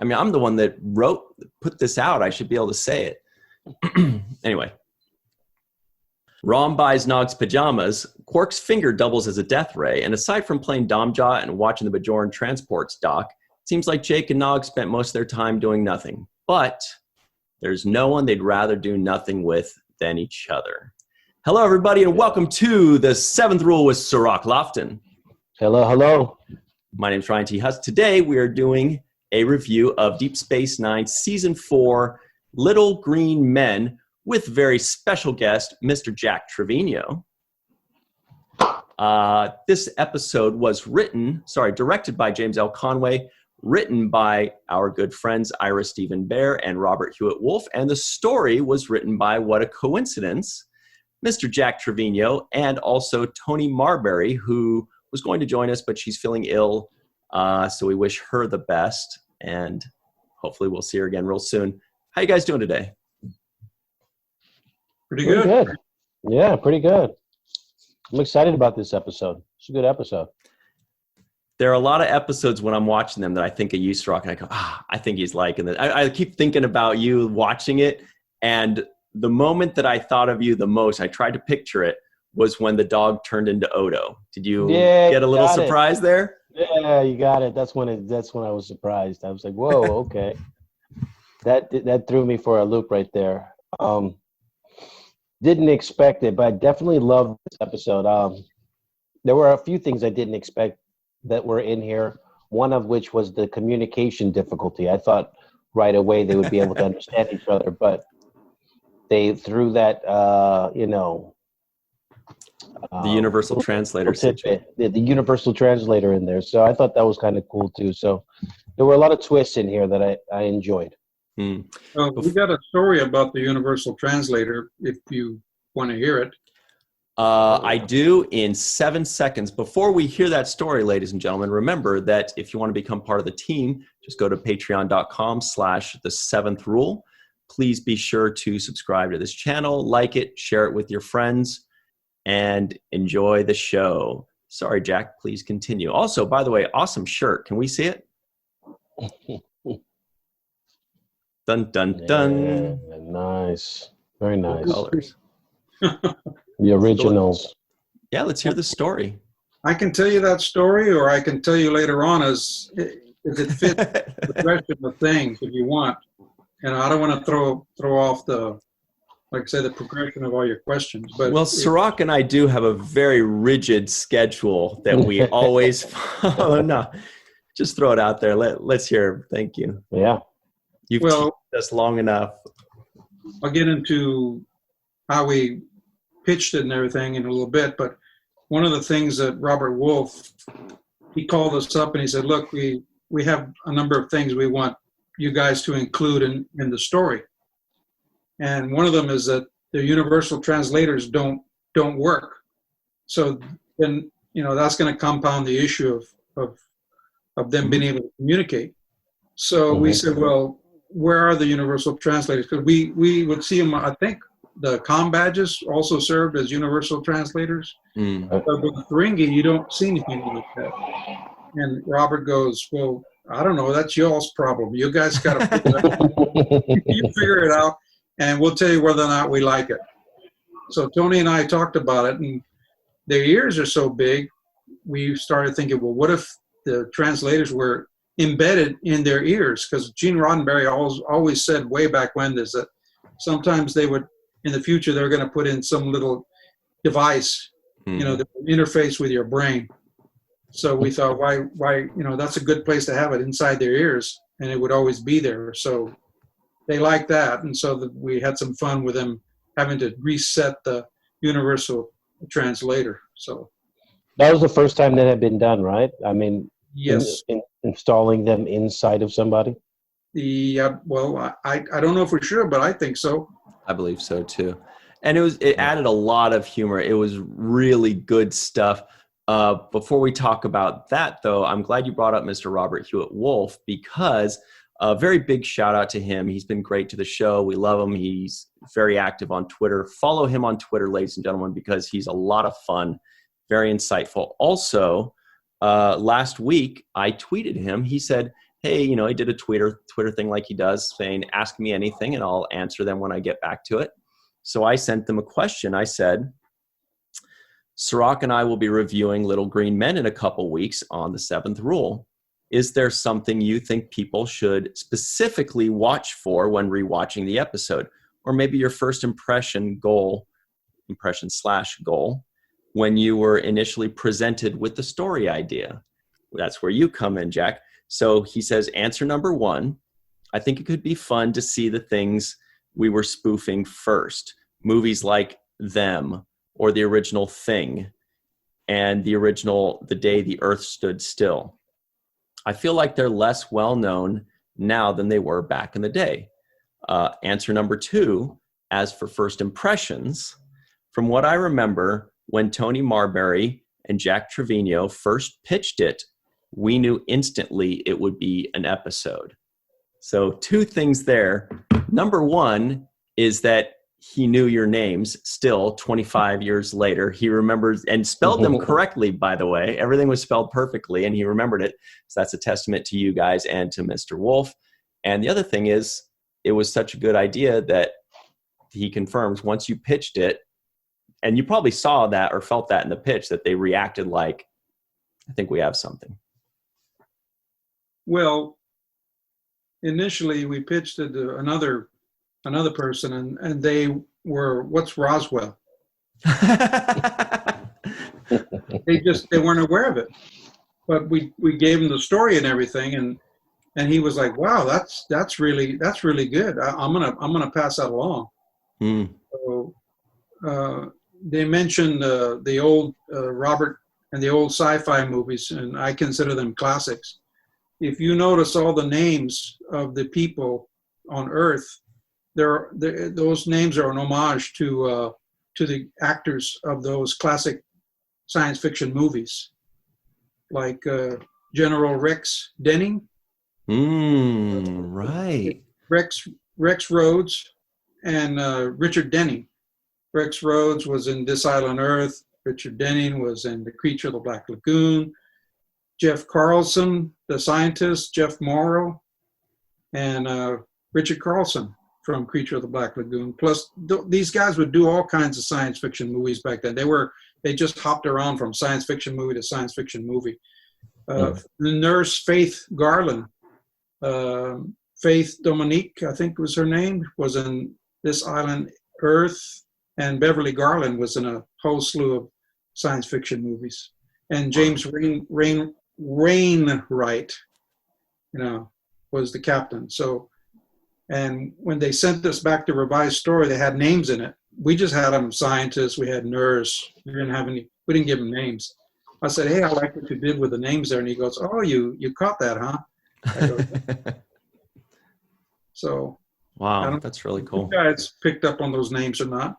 I mean, I'm the one that put this out. I should be able to say it. Anyway. Rom buys Nog's pajamas. Quark's finger doubles as a death ray. And aside from playing Domjaw and watching the Bajoran transports dock, it seems like Jake and Nog spent most of their time doing nothing. But there's no one they'd rather do nothing with than each other. Hello, everybody, and welcome to the Seventh Rule with Cirroc Lofton. Hello, hello. My name is Ryan T. Husk. Today, we are doing a review of Deep Space Nine Season 4, Little Green Men, with very special guest, Mr. Jack Trevino. This episode was directed by James L. Conway, written by our good friends Ira Stephen Bear and Robert Hewitt Wolf, and the story was written by, what a coincidence, Mr. Jack Trevino, and also Tony Marbury, who was going to join us, but she's feeling ill, so we wish her the best, and hopefully we'll see her again real soon. How you guys doing today? Pretty good. Yeah, pretty good. I'm excited about this episode. It's a good episode. There are a lot of episodes when I'm watching them that I think of you, Cirroc, and I go, I think he's liking it. I keep thinking about you watching it, and the moment that I thought of you the most, I tried to picture it, was when the dog turned into Odo. Did you get a little surprise there? Yeah, you got it. That's when I was surprised. I was like, whoa, okay. That threw me for a loop right there. Didn't expect it, but I definitely loved this episode. There were a few things I didn't expect that were in here, one of which was the communication difficulty. I thought right away they would be able to understand each other, but they threw that, the universal translator situation. The universal translator in there. So I thought that was kind of cool too. So there were a lot of twists in here that I enjoyed. We got a story about the universal translator if you want to hear it. I do in 7 seconds. Before we hear that story, ladies and gentlemen, remember that if you want to become part of the team, just go to patreon.com/the7th-rule. Please be sure to subscribe to this channel, like it, share it with your friends, and enjoy the show. Sorry, Jack, please continue. Also, by the way, awesome shirt. Can we see it? Dun, dun, dun. Yeah, nice. Very nice. Colors. The originals. Yeah, let's hear the story. I can tell you that story, or I can tell you later on if it fits the progression of things if you want. And I don't want to throw off the progression of all your questions. But well, Cirroc and I do have a very rigid schedule that we always follow. No, just throw it out there. Let's hear. Thank you. Yeah. You've teased us long enough. I'll get into how we pitched it and everything in a little bit, but one of the things that Robert Wolf, he called us up and he said, look, we have a number of things we want you guys to include in the story. And one of them is that the universal translators don't work. So then, that's going to compound the issue of them being able to communicate. So we said, well, where are the universal translators? Because we would see them, I think the comm badges also served as universal translators. But with the Ferengi, you don't see anything like that. And Robert goes, well, I don't know, that's y'all's problem. You guys got to figure it out. You figure it out, and we'll tell you whether or not we like it. So Tony and I talked about it, and their ears are so big, we started thinking, well, what if the translators were embedded in their ears? Because Gene Roddenberry always said way back when is that sometimes they would, in the future, they're going to put in some little device, that will interface with your brain. So we thought, why, that's a good place to have it inside their ears, and it would always be there. So they liked that, and so we had some fun with them having to reset the universal translator. So that was the first time that had been done, right? I mean, yes. Installing them inside of somebody? Yeah, well, I don't know for sure, but I think so. I believe so too. And it added a lot of humor. It was really good stuff. Before we talk about that, though, I'm glad you brought up Mr. Robert Hewitt Wolf, because a very big shout out to him. He's been great to the show. We love him. He's very active on Twitter. Follow him on Twitter, ladies and gentlemen, because he's a lot of fun, very insightful. Also, last week, I tweeted him. He said, hey, you know, he did a Twitter thing like he does, saying, ask me anything and I'll answer them when I get back to it. So I sent them a question. I said, Cirroc and I will be reviewing Little Green Men in a couple weeks on the 7th Rule. Is there something you think people should specifically watch for when rewatching the episode? Or maybe your first impression/goal, when you were initially presented with the story idea? That's where you come in, Jack. So he says, answer number 1, I think it could be fun to see the things we were spoofing first. Movies like Them, or the original Thing, and the original The Day the Earth Stood Still. I feel like they're less well known now than they were back in the day. Answer number 2, as for first impressions, from what I remember, when Tony Marbury and Jack Trevino first pitched it, we knew instantly it would be an episode. So 2 things there. Number 1 is that he knew your names still 25 years later. He remembers and spelled them correctly, by the way. Everything was spelled perfectly and he remembered it. So that's a testament to you guys and to Mr. Wolf. And the other thing is, it was such a good idea that he confirms once you pitched it, and you probably saw that or felt that in the pitch, that they reacted like, I think we have something. Well, initially we pitched it to another person, and they were, what's Roswell? They weren't aware of it. But we gave him the story and everything, and he was like, wow, that's really good. I'm gonna pass that along. So they mentioned the old Robert and the old sci-fi movies, and I consider them classics. If you notice all the names of the people on Earth, those names are an homage to the actors of those classic science fiction movies, like General Rex Denning. Right. Rex Rhodes and Richard Denning. Rex Rhodes was in This Island Earth. Richard Denning was in The Creature of the Black Lagoon. Jeff Carlson, the scientist, Jeff Morrow, and Richard Carlson from Creature of the Black Lagoon. Plus, these guys would do all kinds of science fiction movies back then. They just hopped around from science fiction movie to science fiction movie. The nurse Faith Garland, Faith Dominique, I think was her name, was in This Island Earth, and Beverly Garland was in a whole slew of science fiction movies. And James Wainwright, was the captain. So, and when they sent us back the revised story, they had names in it. We just had them scientists, we had nurse. We didn't give them names. I said, hey, I like what you did with the names there. And he goes, oh, you caught that, huh? I go, so. Wow, that's really cool. You guys picked up on those names or not?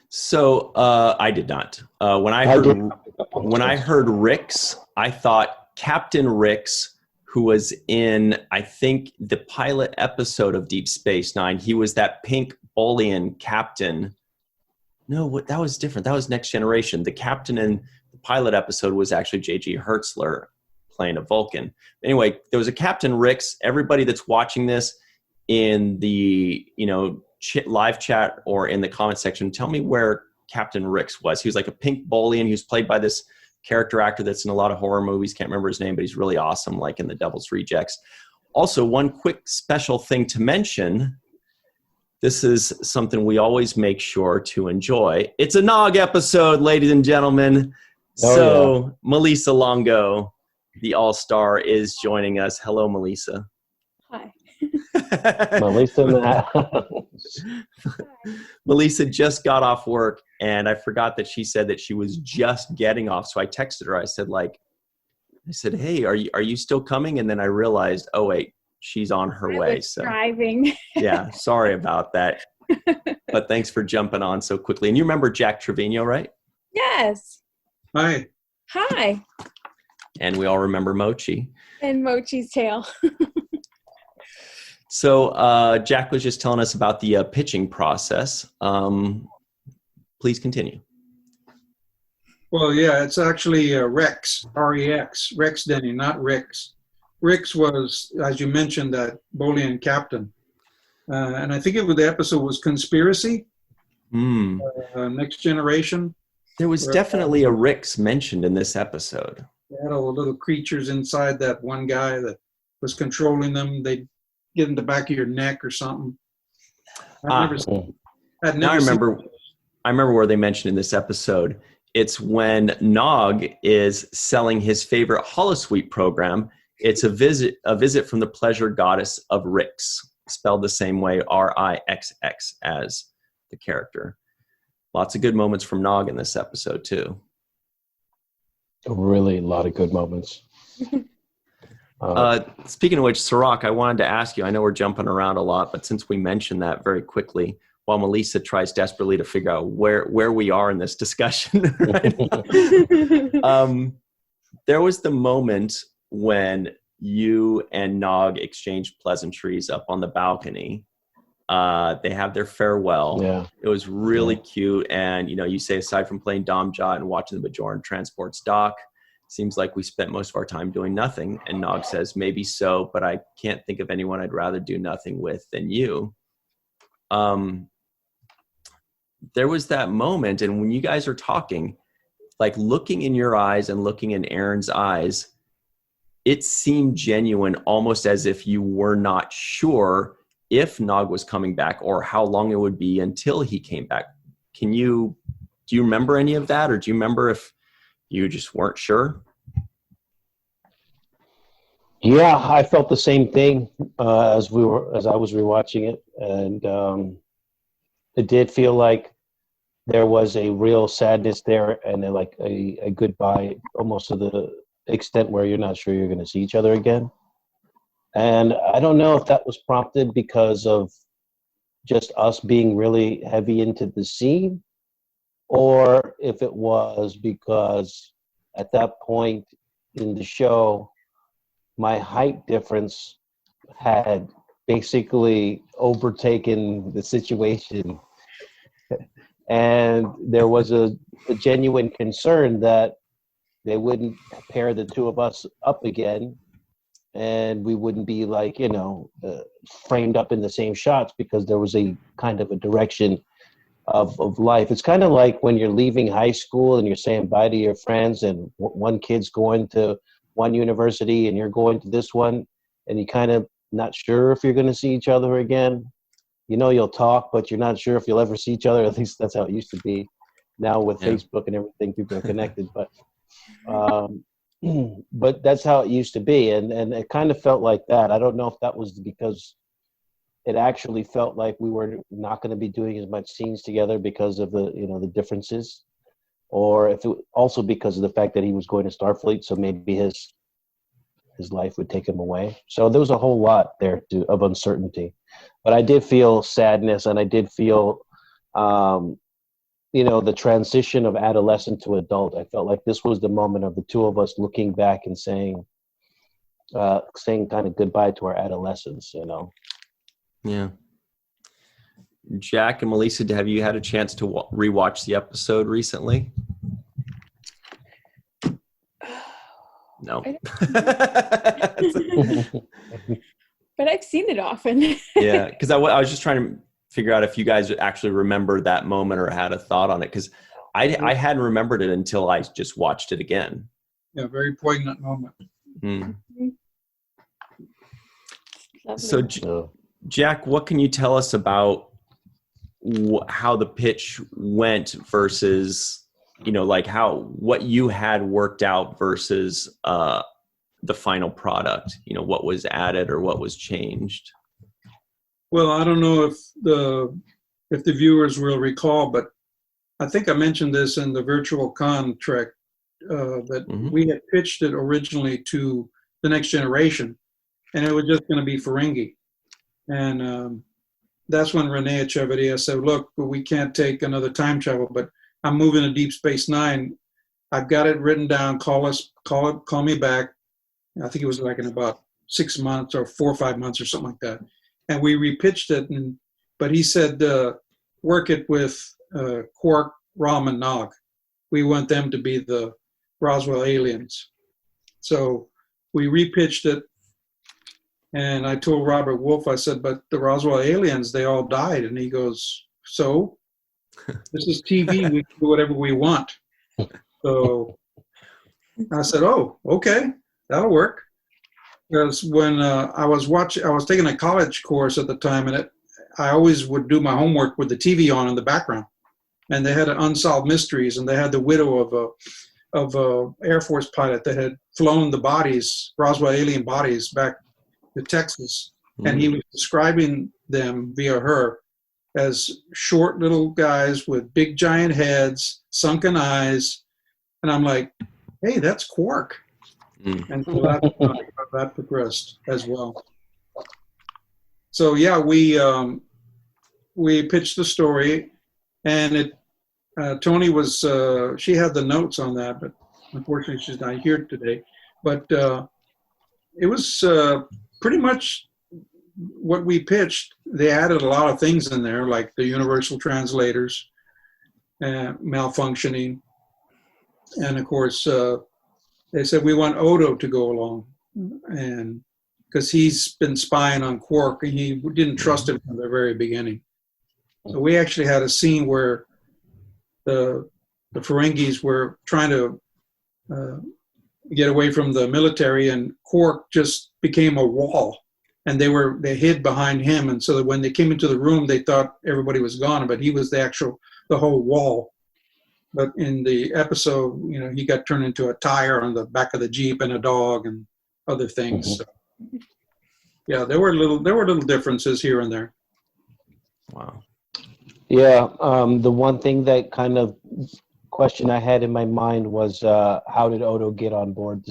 So I did not. When I heard Rix, I thought Captain Rix, who was in, I think, the pilot episode of Deep Space Nine. He was that pink Bolian captain. No, that was different. That was Next Generation. The captain in the pilot episode was actually J.G. Hertzler playing a Vulcan. Anyway, there was a Captain Rix. Everybody that's watching this in the live chat or in the comment section, tell me where Captain Rix was. He was like a pink Bolian. He was played by this character actor that's in a lot of horror movies. Can't remember his name, but he's really awesome, like in The Devil's Rejects. Also, one quick special thing to mention. This is something we always make sure to enjoy. It's a Nog episode, ladies and gentlemen. Yeah. Malissa Longo, the all-star, is joining us. Hello, Malissa. Hi. Malissa just got off work, and I forgot that she said that she was just getting off. So I texted her. I said, hey, are you still coming? And then I realized, oh wait, she's on her way. So driving. Yeah, sorry about that. But thanks for jumping on so quickly. And you remember Jack Trevino, right? Yes. Hi. Hi. And we all remember Mochi. And Mochi's tail. So Jack was just telling us about the pitching process. Please continue. Well, yeah, it's actually Rex, R-E-X, Rex Denning, not Rix. Rick's was, as you mentioned, that Bolian captain. And I think the episode was Conspiracy, Next Generation. There was definitely a Rix mentioned in this episode. They had all the little creatures inside that one guy that was controlling them. They'd get in the back of your neck or something. I remember where they mentioned in this episode. It's when Nog is selling his favorite holosuite program. It's a visit from the pleasure goddess of Rix, spelled the same way, Rixx, as the character. Lots of good moments from Nog in this episode too. Really, a lot of good moments. Speaking of which, Cirroc, I wanted to ask you, I know we're jumping around a lot, but since we mentioned that very quickly, while Malissa tries desperately to figure out where we are in this discussion right now, there was the moment when you and Nog exchanged pleasantries up on the balcony. They have their farewell. Yeah. It was really cute. And, you say, aside from playing Dom Jot and watching the Bajoran transports dock, seems like we spent most of our time doing nothing. And Nog says, maybe so, but I can't think of anyone I'd rather do nothing with than you. There was that moment. And when you guys are talking, like looking in your eyes and looking in Aaron's eyes, it seemed genuine, almost as if you were not sure if Nog was coming back or how long it would be until he came back. Do you remember any of that? Or do you remember if you just weren't sure? Yeah, I felt the same thing as I was rewatching it. And it did feel like there was a real sadness there and like a goodbye, almost to the extent where you're not sure you're going to see each other again. And I don't know if that was prompted because of just us being really heavy into the scene, or if it was because at that point in the show, my height difference had basically overtaken the situation. And there was a genuine concern that they wouldn't pair the two of us up again, and we wouldn't be like, framed up in the same shots, because there was a kind of a direction of life. It's kind of like when you're leaving high school and you're saying bye to your friends, and one kid's going to one university and you're going to this one, and you kind of not sure if you're going to see each other again. You'll talk, but you're not sure if you'll ever see each other. At least that's how it used to be. Now with Facebook and everything, people are connected, but that's how it used to be. And it kind of felt like that. I don't know if that was because it actually felt like we were not going to be doing as much scenes together because of the differences, or if it also because of the fact that he was going to Starfleet, so maybe his life would take him away. So there was a whole lot there of uncertainty. But I did feel sadness, and I did feel, the transition of adolescent to adult. I felt like this was the moment of the two of us looking back and saying kind of goodbye to our adolescence, Yeah. Jack and Malissa, have you had a chance to rewatch the episode recently? No. But I've seen it often. Yeah, because I was just trying to figure out if you guys actually remember that moment or had a thought on it, because I hadn't remembered it until I just watched it again. Yeah, very poignant moment. So, Jack, what can you tell us about how the pitch went versus, what you had worked out versus the final product? What was added or what was changed? Well, I don't know if the viewers will recall, but I think I mentioned this in the virtual con trek, that we had pitched it originally to the Next Generation, and it was just going to be Ferengi. And that's when Rene Echeverria said, look, we can't take another time travel, but I'm moving to Deep Space Nine. I've got it written down. Call me back. I think it was like in about 6 months or 4 or 5 months or something like that. And we repitched it, but he said, work it with Quark, Rom, and Nog. We want them to be the Roswell aliens. So we repitched it, And I told Robert Wolf, I said, but the Roswell aliens, they all died. And he goes, so? This is TV. We can do whatever we want. So I said, oh, okay, that'll work. Because when I was taking a college course at the time, and I always would do my homework with the TV on in the background. And they had Unsolved Mysteries, and they had the widow of a Air Force pilot that had flown the bodies, Roswell alien bodies, back to Texas. And he was describing them via her as short little guys with big giant heads, sunken eyes. And I'm like, hey, that's Quark. And so that progressed as well. So yeah, we pitched the story, and Tony was she had the notes on that, but unfortunately she's not here today. But it was pretty much what we pitched. They added a lot of things in there, like the universal translators, malfunctioning, and of course they said we want Odo to go along, and because he's been spying on Quark, and he didn't trust him from the very beginning. So we actually had a scene where the Ferengis were trying to get away from the military, and Quark just became a wall, and they hid behind him, and so that when they came into the room, they thought everybody was gone, but he was the whole wall. But in the episode, he got turned into a tire on the back of the Jeep and a dog and other things. So, yeah, there were little differences here and there. Wow. Yeah, the one thing that kind of question I had in my mind was how did Odo get on board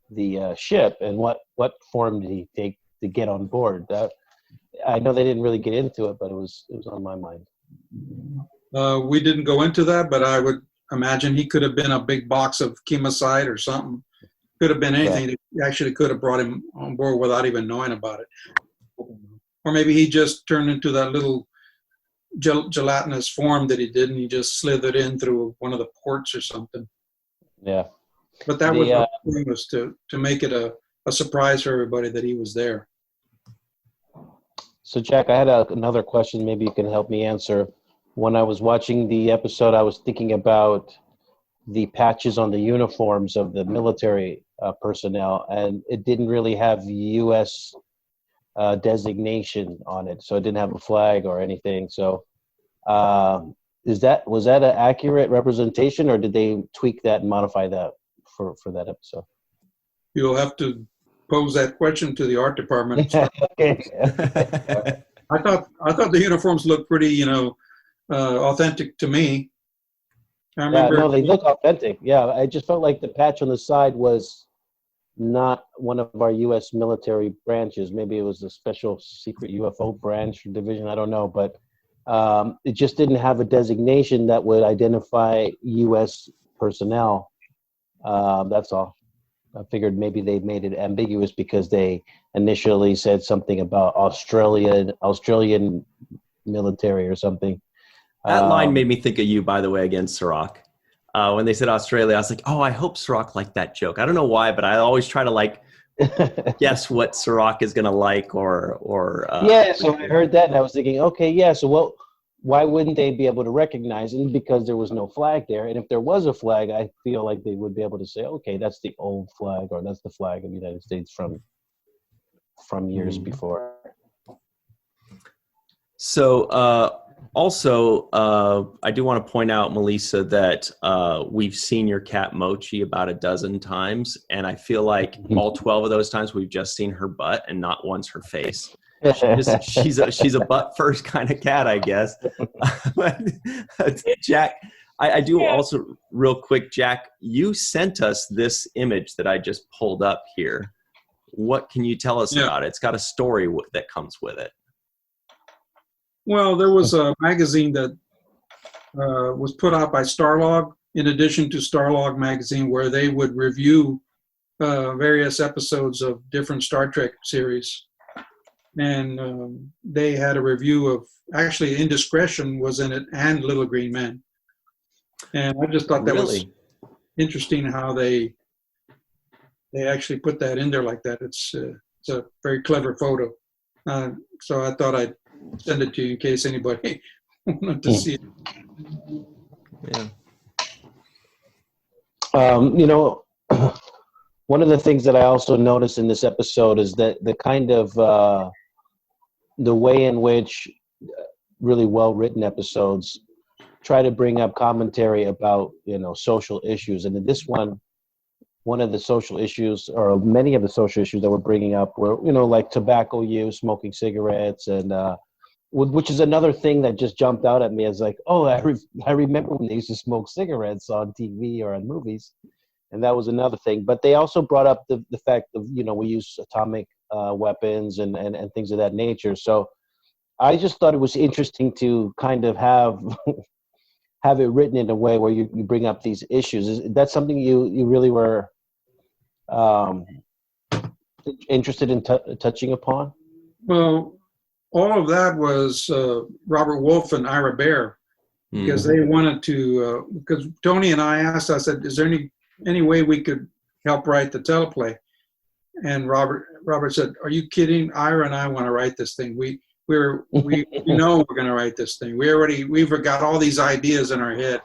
the ship, and what form did he take to get on board? I know they didn't really get into it, but it was on my mind. We didn't go into that, but I would imagine he could have been a big box of chemicide or something. Could have been anything that actually could have brought him on board without even knowing about it. Or maybe he just turned into that little gelatinous form that he did, and he just slithered in through one of the ports or something. Yeah. But that was to make it a surprise for everybody that he was there. So, Jack, I had another question maybe you can help me answer. When I was watching the episode, I was thinking about the patches on the uniforms of the military personnel, and it didn't really have U.S. Designation on it, so it didn't have a flag or anything. So, was that an accurate representation, or did they tweak that and modify that for that episode? You'll have to pose that question to the art department. Okay. I thought the uniforms looked pretty, authentic to me. I remember. Yeah, no, they look authentic. Yeah, I just felt like the patch on the side was not one of our U.S. military branches. Maybe it was the Special Secret UFO branch or division. I don't know, but it just didn't have a designation that would identify U.S. personnel. That's all. I figured maybe they made it ambiguous because they initially said something about Australian military or something. That line made me think of you, by the way, again, Cirroc. When they said Australia, I was like, oh, I hope Cirroc liked that joke. I don't know why, but I always try to guess what Cirroc is going to like or yeah, so I heard that and I was thinking, okay, yeah, so why wouldn't they be able to recognize it? Because there was no flag there. And if there was a flag, I feel like they would be able to say, okay, that's the old flag, or that's the flag of the United States from years before. So also, I do want to point out, Malissa, that we've seen your cat Mochi about a dozen times, and I feel like all 12 of those times we've just seen her butt and not once her face. She's a butt first kind of cat, I guess. But, Jack, I do also real quick, Jack, you sent us this image that I just pulled up here. What can you tell us about it? It's got a story that comes with it. Well, there was a magazine that was put out by Starlog, in addition to Starlog magazine, where they would review various episodes of different Star Trek series. And they had a review of, actually, Indiscretion was in it, and Little Green Men. And I just thought that was interesting how they actually put that in there like that. It's It's a very clever photo. So I thought I'd send it to you in case anybody wanted to see it. Yeah. One of the things that I also noticed in this episode is that the kind of the way in which really well-written episodes try to bring up commentary about, social issues. And in this one of the social issues, or many of the social issues that we're bringing up were, like tobacco use, smoking cigarettes, and which is another thing that just jumped out at me as like, oh, I remember when they used to smoke cigarettes on TV or on movies. And that was another thing. But they also brought up the fact of, we use atomic weapons and things of that nature. So I just thought it was interesting to kind of have have it written in a way where you bring up these issues. Is that something you really were interested in touching upon? Well, all of that was Robert Wolf and Ira Bear, because they wanted to, because Tony and I asked, I said, is there any way we could help write the teleplay? And Robert said, are you kidding? Ira and I want to write this thing. We know we're going to write this thing. We've got all these ideas in our head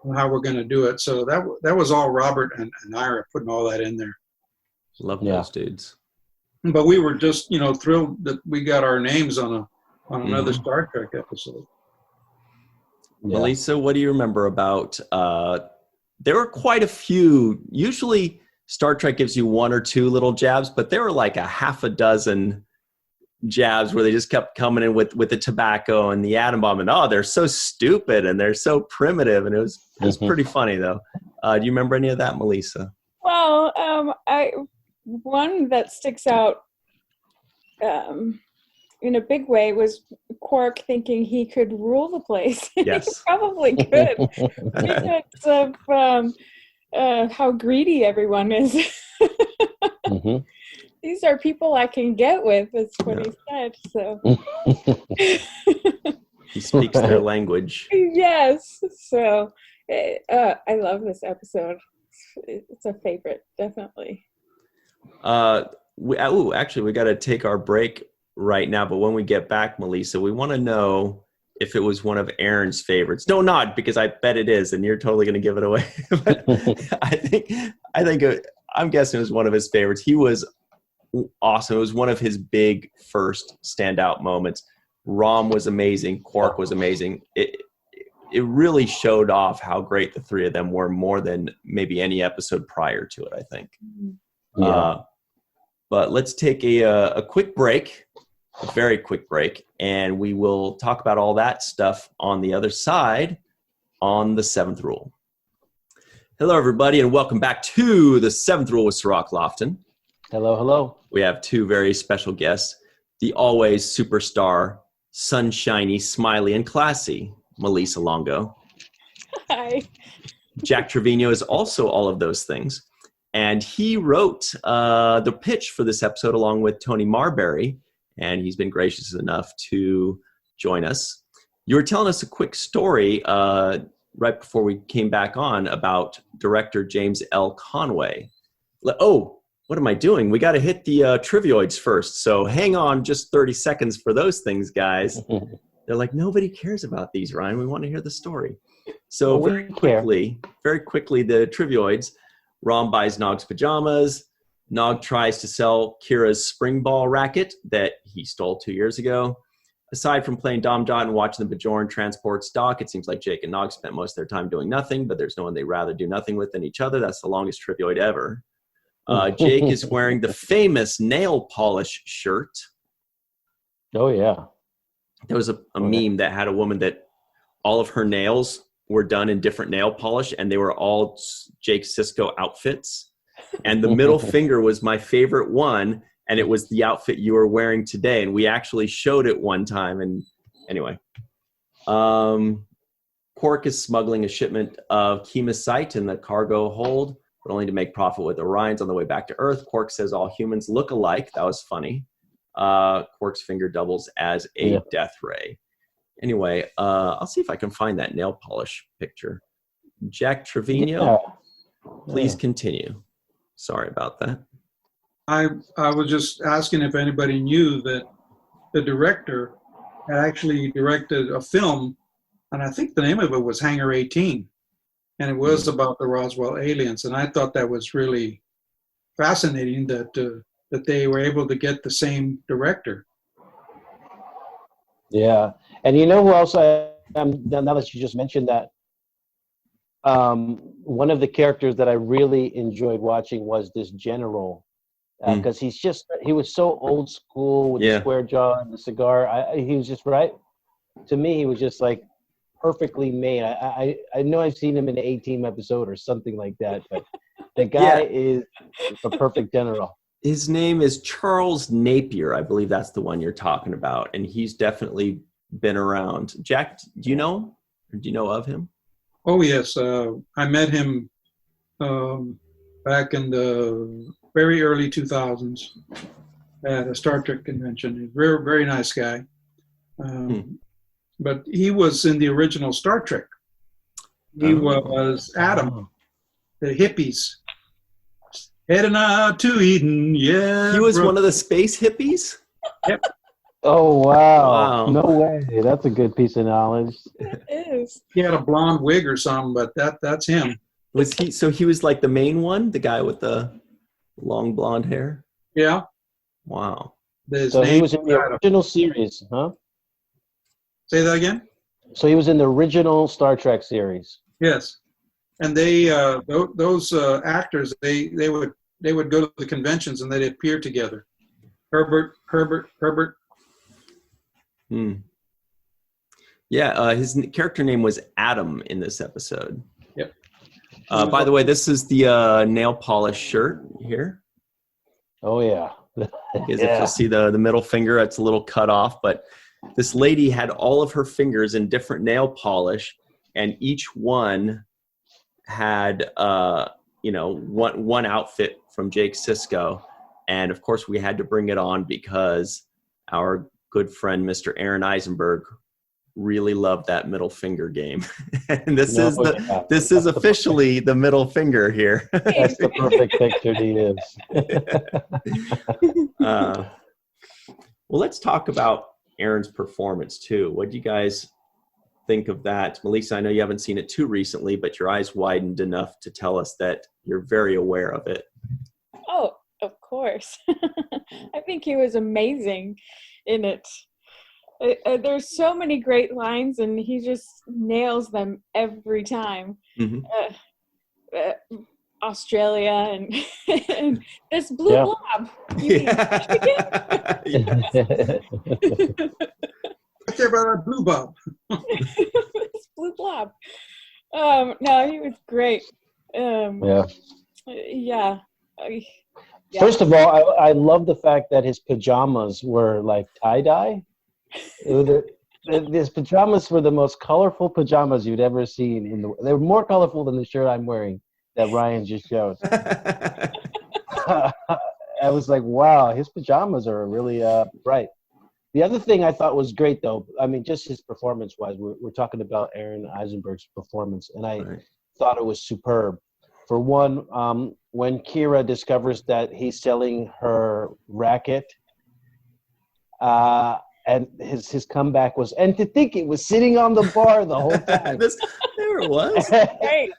on how we're going to do it. So that was all Robert and Ira putting all that in there. Love those dudes. But we were just, thrilled that we got our names on another Star Trek episode. Yeah. Malissa, what do you remember about? There were quite a few. Usually, Star Trek gives you one or two little jabs, but there were like a half a dozen jabs where they just kept coming in with the tobacco and the atom bomb, and they're so stupid and they're so primitive, and it was pretty funny though. Do you remember any of that, Malissa? Well, one that sticks out in a big way was Quark thinking he could rule the place. Yes. He probably could because of how greedy everyone is. These are people I can get with, is what he said. So he speaks their language. Yes. So I love this episode. It's a favorite, definitely. Actually, we got to take our break right now. But when we get back, Melissa, we want to know if it was one of Aaron's favorites. No, not because I bet it is, and you're totally going to give it away. But I'm guessing it was one of his favorites. He was awesome. It was one of his big first standout moments. Rom was amazing. Quark was amazing. It really showed off how great the three of them were, more than maybe any episode prior to it, I think. Yeah. But let's take a quick break, a very quick break, and we will talk about all that stuff on the other side on the Seventh Rule. Hello, everybody, and welcome back to the Seventh Rule with Cirroc Lofton. Hello, hello. We have two very special guests, the always superstar, sunshiny, smiley, and classy Melissa Longo. Hi. Jack Trevino is also all of those things. And he wrote the pitch for this episode along with Tony Marbury, and he's been gracious enough to join us. You were telling us a quick story right before we came back on about director James L. Conway. Oh, what am I doing? We got to hit the trivioids first. So hang on just 30 seconds for those things, guys. They're like, nobody cares about these, Ryan. We want to hear the story. So very quickly, the trivioids. Rom buys Nog's pajamas. Nog tries to sell Kira's spring ball racket that he stole 2 years ago. Aside from playing Dom Dot and watching the Bajoran transport stock, it seems like Jake and Nog spent most of their time doing nothing, but there's no one they'd rather do nothing with than each other. That's the longest trivioid ever. Jake is wearing the famous nail polish shirt. Oh, yeah. There was a meme that had a woman that all of her nails were done in different nail polish, and they were all Jake Sisko outfits. And the middle finger was my favorite one, and it was the outfit you were wearing today. And we actually showed it one time. And anyway, Quark is smuggling a shipment of chemisite in the cargo hold, but only to make profit with Orions on the way back to Earth. Quark says all humans look alike. That was funny. Quark's finger doubles as a death ray. Anyway, I'll see if I can find that nail polish picture. Jack Trevino, please continue. Sorry about that. I was just asking if anybody knew that the director had actually directed a film, and I think the name of it was Hangar 18, and it was about the Roswell aliens. And I thought that was really fascinating that they were able to get the same director. Yeah, and you know who else now that you just mentioned that, one of the characters that I really enjoyed watching was this general, because he was so old school with the square jaw and the cigar. He was just right. To me, he was just like perfectly made. I know I've seen him in an A-Team episode or something like that, but the guy is a perfect general. His name is Charles Napier. I believe that's the one you're talking about, and he's definitely been around. Jack, do you know him? Or do you know of him? Oh yes, I met him back in the very early 2000s at a Star Trek convention. He's a very, very nice guy. But he was in the original Star Trek. He was Adam, the hippies. Heading out to Eden, yeah. He was one of the space hippies? Yep. Oh, wow. No way. That's a good piece of knowledge. It is. He had a blonde wig or something, but that's him. Was he? So he was like the main one, the guy with the long blonde hair? Yeah. Wow. So he was in the original series, huh? Say that again? So he was in the original Star Trek series. Yes. And they those actors, they would go to the conventions and they'd appear together. Herbert. Yeah, his character name was Adam in this episode. Yep. By the way, this is the nail polish shirt here. Oh, yeah. If you'll see the middle finger, it's a little cut off, but this lady had all of her fingers in different nail polish, and each one had one outfit from Jake Sisko. And of course we had to bring it on because our good friend Mr. Aaron Eisenberg really loved that middle finger game. And this is officially the middle finger here. That's the perfect picture to use. Well, let's talk about Aaron's performance too. What do you guys think of that? Malissa, I know you haven't seen it too recently, but your eyes widened enough to tell us that you're very aware of it. Oh, of course. I think he was amazing in it. There's so many great lines, and he just nails them every time. Australia and this blue blob. What's there about our blue blob? This blue blob. No, he was great. First of all, I love the fact that his pajamas were like tie-dye. His pajamas were the most colorful pajamas you'd ever seen. They were more colorful than the shirt I'm wearing that Ryan just showed. I was like, wow, his pajamas are really bright. The other thing I thought was great, though, I mean, just his performance-wise, we're talking about Aaron Eisenberg's performance, and I thought it was superb. For one, when Kira discovers that he's selling her racket, and his comeback was, and to think it was sitting on the bar the whole time. There it was. Right.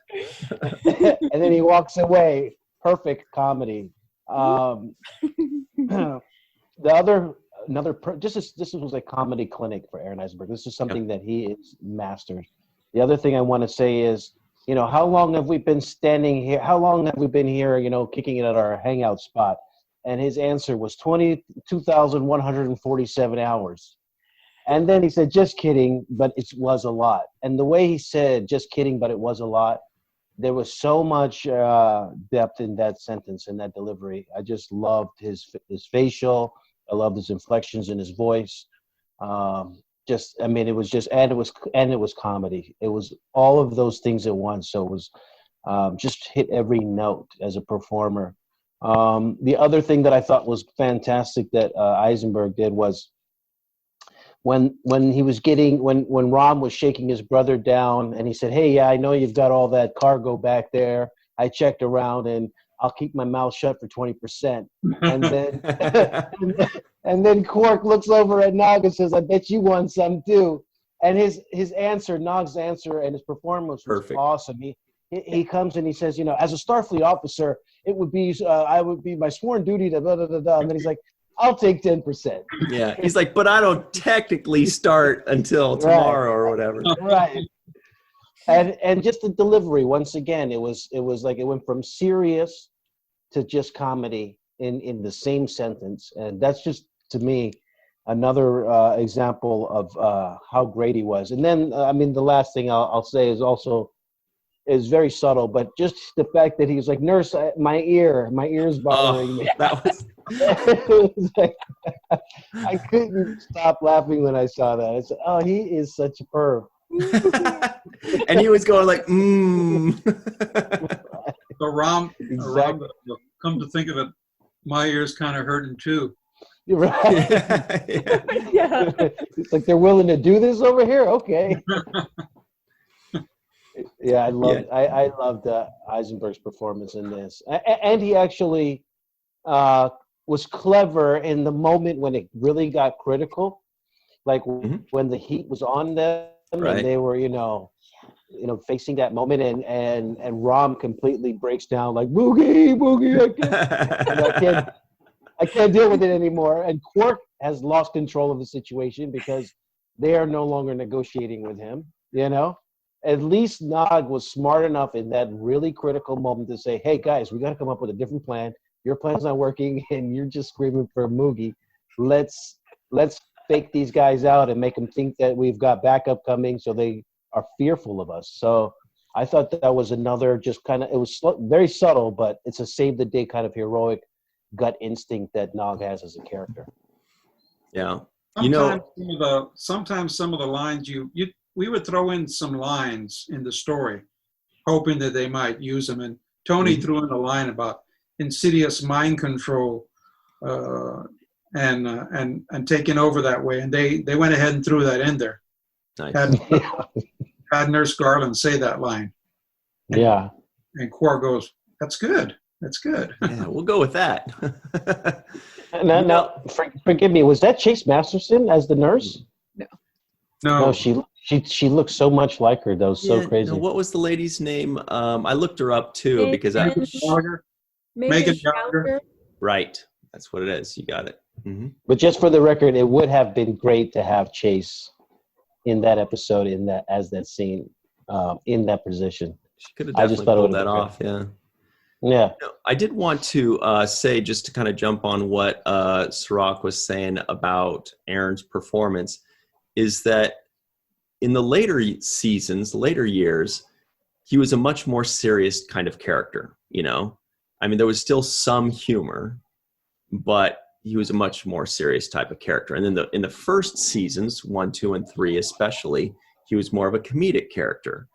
And then he walks away. Perfect comedy. This was a comedy clinic for Aaron Eisenberg. This is something that he is mastered. The other thing I want to say is, how long have we been standing here? How long have we been here, kicking it at our hangout spot? And his answer was 22,147 hours. And then he said, just kidding, but it was a lot. And the way he said, just kidding, but it was a lot, there was so much depth in that sentence, in that delivery. I just loved his facial. I loved his inflections in his voice. It was comedy. It was all of those things at once. So it was just hit every note as a performer. The other thing that I thought was fantastic that Eisenberg did was when Rom was shaking his brother down and he said, hey, yeah, I know you've got all that cargo back there. I checked around and I'll keep my mouth shut for 20%. And then and then Quark looks over at Nog and says, I bet you won some too. And his answer, Nog's answer and his performance was Perfect. awesome. He comes and he says, as a Starfleet officer, it would be I would be my sworn duty to blah, blah, blah, blah. And then he's like, I'll take 10%. Yeah, he's like, but I don't technically start until tomorrow or whatever. Right. And just the delivery, once again, it was like it went from serious to just comedy in the same sentence. And that's just, to me, another example of how great he was. And then, the last thing I'll say is very subtle, but just the fact that he was like, nurse, my ear's bothering me. That was It was like, I couldn't stop laughing when I saw that. I said, oh, he is such a perv. and he was going like, So Rom, Exactly. come to think of it, my ear's kind of hurting too. You're right. Yeah. Yeah. It's like they're willing to do this over here. Okay. Yeah, I loved Eisenberg's performance in this, and he actually was clever in the moment when it really got critical, like when the heat was on them Right. and they were, facing that moment, and Rom completely breaks down like boogie, I can't deal with it anymore. And Quark has lost control of the situation because they are no longer negotiating with him. At least Nog was smart enough in that really critical moment to say, hey, guys, we got to come up with a different plan. Your plan's not working, and you're just screaming for a Moogie. Let's fake these guys out and make them think that we've got backup coming so they are fearful of us. So I thought that was another just kind of, it was very subtle, but it's a save-the-day kind of heroic gut instinct that Nog has as a character. Yeah. Sometimes some of the lines we would throw in some lines in the story, hoping that they might use them. And Tony threw in a line about insidious mind control and taking over that way. And they went ahead and threw that in there. Nice. Had Nurse Garland say that line. Yeah. And Quark goes, that's good. That's good. Yeah, we'll go with that. Now, forgive me, was that Chase Masterson as the nurse? No, she looks so much like her, though. So crazy. No, what was the lady's name? I looked her up too because Megan Gallagher. Right, that's what it is. You got it. Mm-hmm. But just for the record, it would have been great to have Chase in that episode, as that scene, in that position. She could have I just definitely thought it pulled would that have off. Yeah. Yeah. I did want to say, just to kind of jump on what Cirroc was saying about Aaron's performance, is that in the later seasons, later years, he was a much more serious kind of character, there was still some humor, but he was a much more serious type of character. And then in the first seasons, 1, 2, and 3 especially, he was more of a comedic character.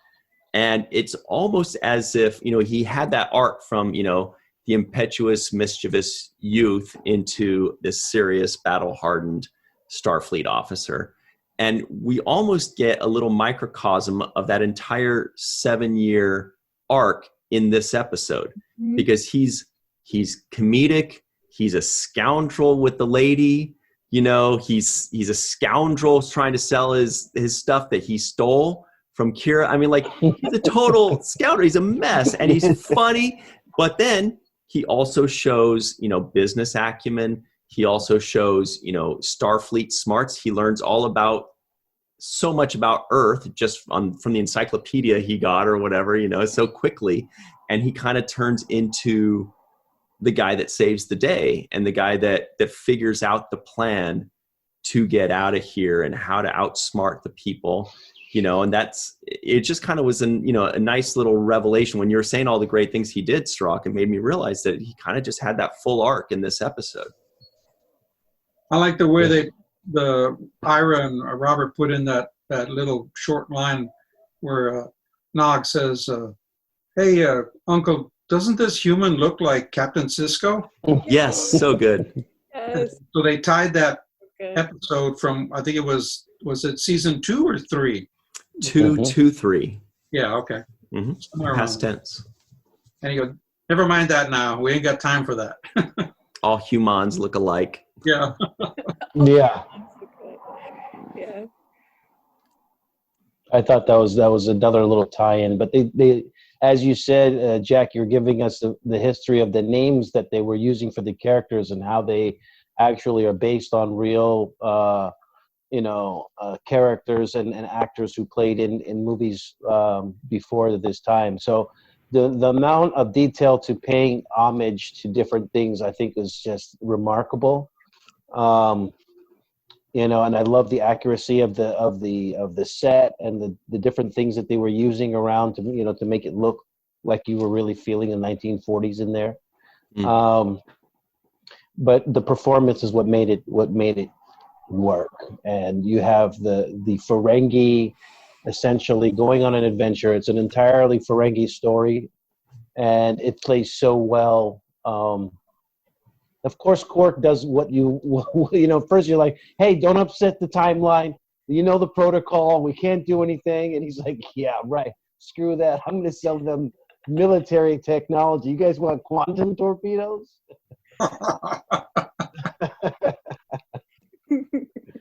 And it's almost as if, he had that arc from, the impetuous, mischievous youth into this serious, battle-hardened Starfleet officer. And we almost get a little microcosm of that entire 7-year arc in this episode, because he's comedic. He's a scoundrel with the lady. He's a scoundrel trying to sell his stuff that he stole from Kira. He's a total scoundrel. He's a mess, and he's funny. But then he also shows, business acumen. He also shows, Starfleet smarts. He learns so much about Earth just from the encyclopedia he got or whatever, so quickly. And he kind of turns into the guy that saves the day and the guy that figures out the plan to get out of here and how to outsmart the people. And it just kind of was a nice little revelation when you were saying all the great things he did, Cirroc. It made me realize that he kind of just had that full arc in this episode. I like the way the Ira and Robert put in that little short line where Nog says, hey, Uncle, doesn't this human look like Captain Sisko? Yes, so good. Yes. So they tied that Okay. episode from, I think it was it season 2 or 3? 2, 2, 3. Yeah, okay. Mm-hmm. Somewhere Past around. tense. And he goes, Never mind that now. We ain't got time for that. All humans look alike. Yeah. Yeah. Yeah. I thought that was another little tie-in, but they as you said, Jack, you're giving us the history of the names that they were using for the characters and how they actually are based on real, characters and actors who played in movies before this time. So the amount of detail to paying homage to different things, I think, is just remarkable. And I love the accuracy of the set and the different things that they were using around to make it look like you were really feeling the 1940s in there. But the performance is what made it work. And you have the Ferengi essentially going on an adventure. It's an entirely Ferengi story, and it plays so well. Of course, Quark does what first you're like, hey, don't upset the timeline. You know the protocol. We can't do anything. And he's like, yeah, right. Screw that. I'm going to sell them military technology. You guys want quantum torpedoes?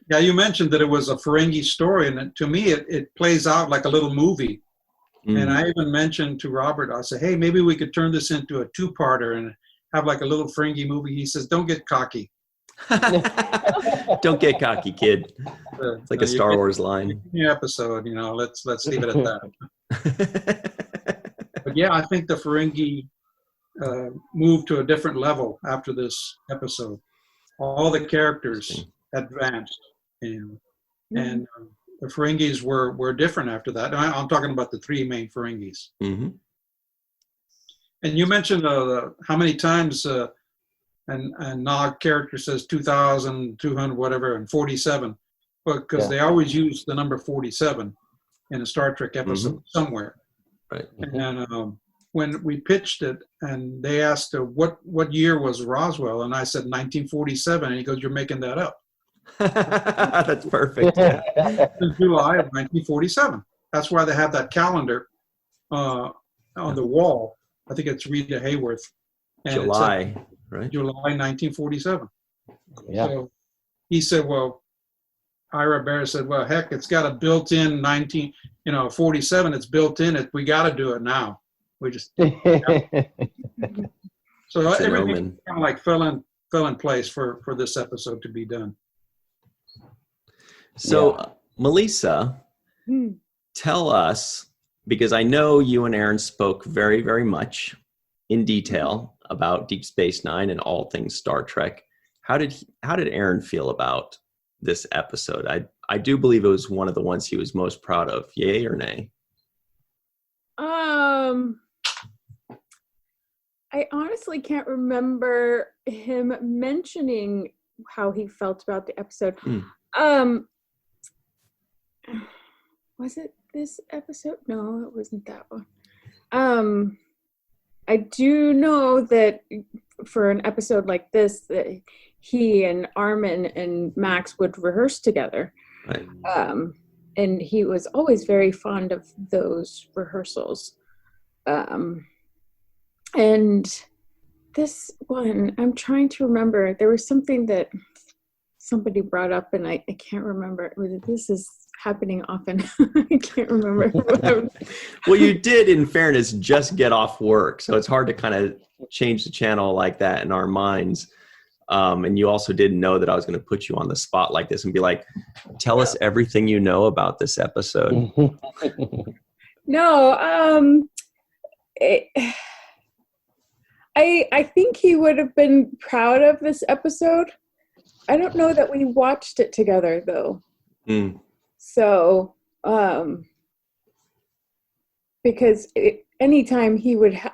Yeah, you mentioned that it was a Ferengi story, and to me, it plays out like a little movie. And I even mentioned to Robert, I said, hey, maybe we could turn this into a two-parter and have like a little Ferengi movie. He says, don't get cocky. Don't get cocky, kid. It's like a Star Wars line. New episode, let's leave it at that. But yeah, I think the Ferengi moved to a different level after this episode. All the characters advanced, and the Ferengis were different after that. I'm talking about the three main Ferengis. Mm-hmm. And you mentioned how many times and Nog character says 2,200 whatever and 47, because they always use the number 47 in a Star Trek episode somewhere. Right. And when we pitched it, and they asked what year was Roswell, and I said 1947, and he goes, "You're making that up." That's perfect. Yeah. In July of 1947. That's why they have that calendar on the wall. I think it's Rita Hayworth. And July, right? July 1947. Yeah. So he said, well, Ira Bear said, well, heck, it's got a built-in 47. It's built in. We got to do it now. We just. So everything kind of like fell in place for this episode to be done. So, Malissa, tell us, because I know you and Aaron spoke very, very much in detail about Deep Space Nine and all things Star Trek. How did Aaron feel about this episode? I do believe it was one of the ones he was most proud of. Yay or nay? I honestly can't remember him mentioning how he felt about the episode. Was it this episode? No, it wasn't that one. I do know that for an episode like this, that he and Armin and Max would rehearse together. Right. And he was always very fond of those rehearsals. And this one, I'm trying to remember, there was something that somebody brought up and I can't remember. This is happening often. I can't remember. Well, you did, in fairness, just get off work. So it's hard to kind of change the channel like that in our minds. And you also didn't know that I was going to put you on the spot like this and be like, tell us everything you know about this episode. No, I think he would have been proud of this episode. I don't know that we watched it together, though. So, because anytime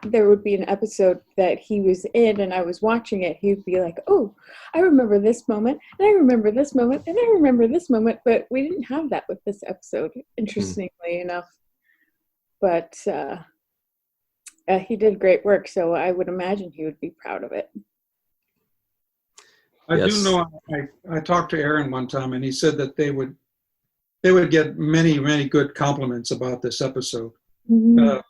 there would be an episode that he was in and I was watching it, he'd be like, oh, I remember this moment, and I remember this moment, and I remember this moment. But we didn't have that with this episode, interestingly enough. But he did great work, so I would imagine he would be proud of it. I do know, I talked to Aaron one time, and he said that they would get many, many good compliments about this episode.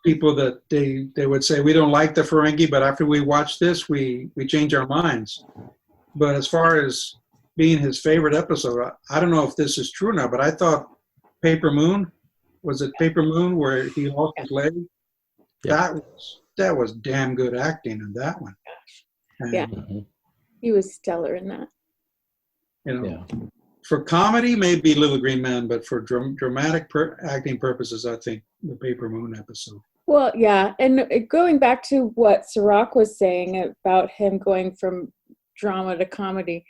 people that they would say, we don't like the Ferengi, but after we watch this, we change our minds. But as far as being his favorite episode, I don't know if this is true now, but I thought Paper Moon, was it Paper Moon where he lost his leg? Yeah. That was damn good acting in that one. And, yeah, he was stellar in that. You know, for comedy, maybe Little Green Man, but for dramatic acting purposes, I think the Paper Moon episode. Well, yeah, and going back to what Cirroc was saying about him going from drama to comedy,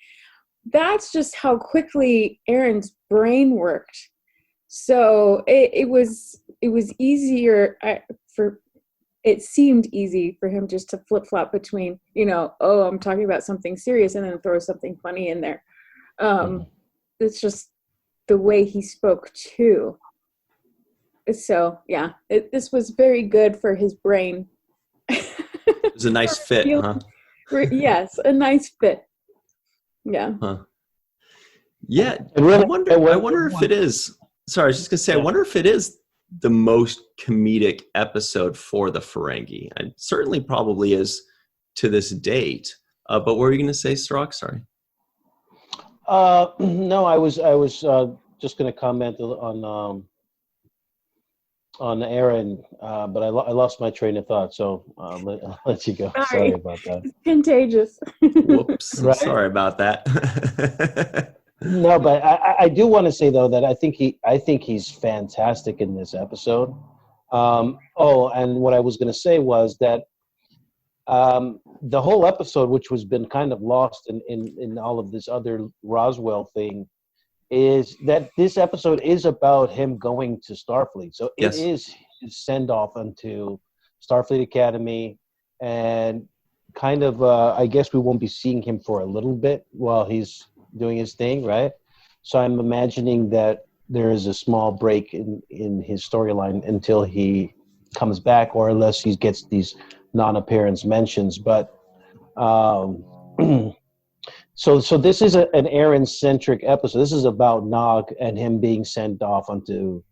that's just how quickly Aaron's brain worked. So it was easier it seemed easy for him just to flip-flop between, I'm talking about something serious and then throw something funny in there. It's just the way he spoke too. So yeah, this was very good for his brain. It was a nice fit, huh? Yes, a nice fit. Yeah. Huh. Yeah. I wonder if it is. Sorry, I was just gonna say, I wonder if it is the most comedic episode for the Ferengi. It certainly probably is to this date. But what were you gonna say, Cirroc? Sorry. No, I was just going to comment on Aaron, but I lost my train of thought, so I'll let you go. Sorry about that. It's contagious. Whoops. Right? Sorry about that. No, but I do want to say though that I think he's fantastic in this episode. And what I was going to say was that the whole episode, which was been kind of lost in all of this other Roswell thing, is that this episode is about him going to Starfleet. So it is his send-off onto Starfleet Academy, and kind of, I guess we won't be seeing him for a little bit while he's doing his thing, right? So I'm imagining that there is a small break in his storyline until he comes back, or unless he gets these non-appearance mentions. But so this is an Aaron-centric episode. This is about Nog and him being sent off onto.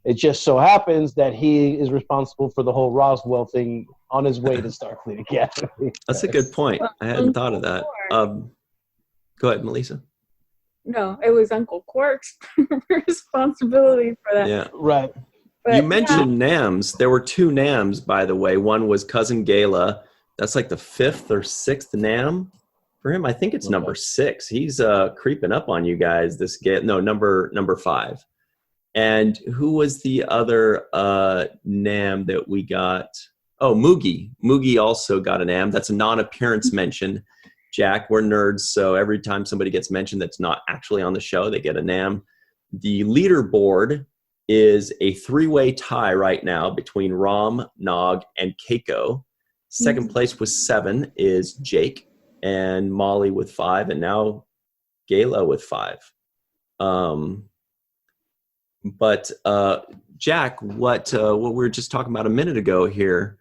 It just so happens that he is responsible for the whole Roswell thing on his way to Starfleet Academy. That's a good point. I hadn't thought of that. Go ahead, Malissa. No, it was Uncle Quark's responsibility for that. Yeah, right. But, you mentioned NAMs. There were 2 NAMs, by the way. One was Cousin Gala. That's like the 5th or 6th NAM for him. I think it's number 6. He's creeping up on you guys. Number 5. And who was the other NAM that we got? Oh, Moogie. Moogie also got an NAM. That's a non-appearance mention. Jack, we're nerds, so every time somebody gets mentioned that's not actually on the show, they get a NAM. The leaderboard is a 3-way tie right now between Rom, Nog, and Keiko. Second place with 7 is Jake, and Molly with 5, and now Gala with 5. But Jack, what we were just talking about a minute ago here,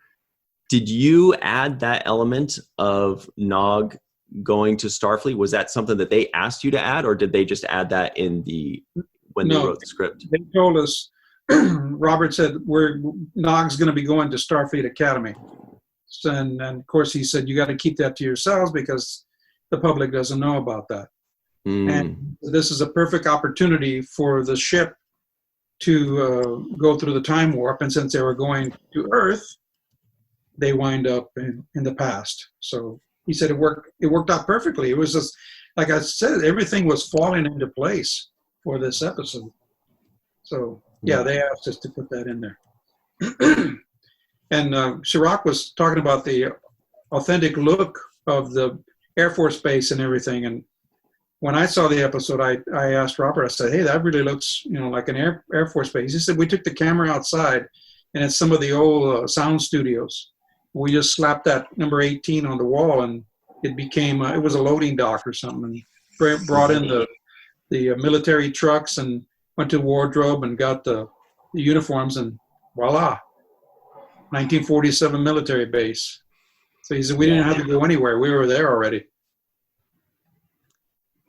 did you add that element of Nog going to Starfleet? Was that something that they asked you to add, or did they just add that when they wrote the script? They told us, Robert said, Nog's going to be going to Starfleet Academy. And of course he said, you got to keep that to yourselves because the public doesn't know about that. And this is a perfect opportunity for the ship to go through the time warp. And since they were going to Earth, they wind up in the past. So he said it worked out perfectly. It was just, like I said, everything was falling into place for this episode. So yeah, they asked us to put that in there. And Cirroc was talking about the authentic look of the Air Force Base and everything. And when I saw the episode, I asked Robert, I said, hey, that really looks, like an Air Force Base. He said, we took the camera outside, and it's some of the old sound studios. We just slapped that number 18 on the wall, and it became, it was a loading dock or something. And brought in the military trucks and went to wardrobe and got the uniforms, and voila, 1947 military base. So he said, we didn't have to go anywhere. We were there already.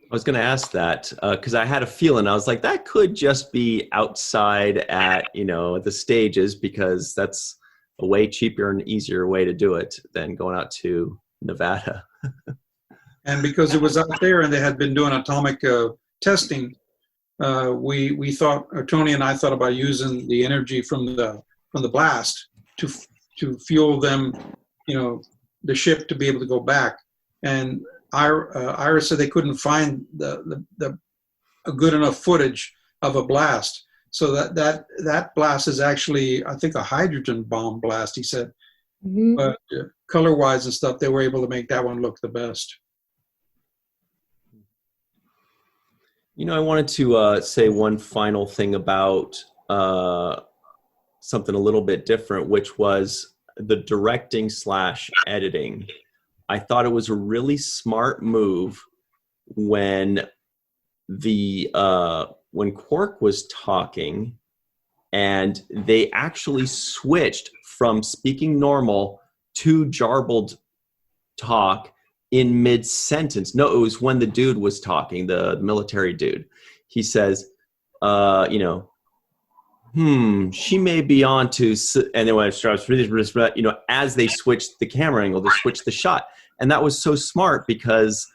I was going to ask that because I had a feeling. I was like, that could just be outside at, the stages, because that's a way cheaper and easier way to do it than going out to Nevada. And because it was out there and they had been doing atomic testing, we thought, Tony and I thought about using the energy from the blast to fuel them, the ship to be able to go back. And Ira said they couldn't find a good enough footage of a blast. So that blast is actually, I think, a hydrogen bomb blast, he said. Mm-hmm. But color-wise and stuff, they were able to make that one look the best. I wanted to say one final thing about something a little bit different, which was the directing / editing. I thought it was a really smart move when when Quark was talking, and they actually switched from speaking normal to jarbled talk in mid-sentence. No, it was when the dude was talking, the military dude. He says, she may be on to, and then when it starts, as they switched the camera angle, they switched the shot. And that was so smart, because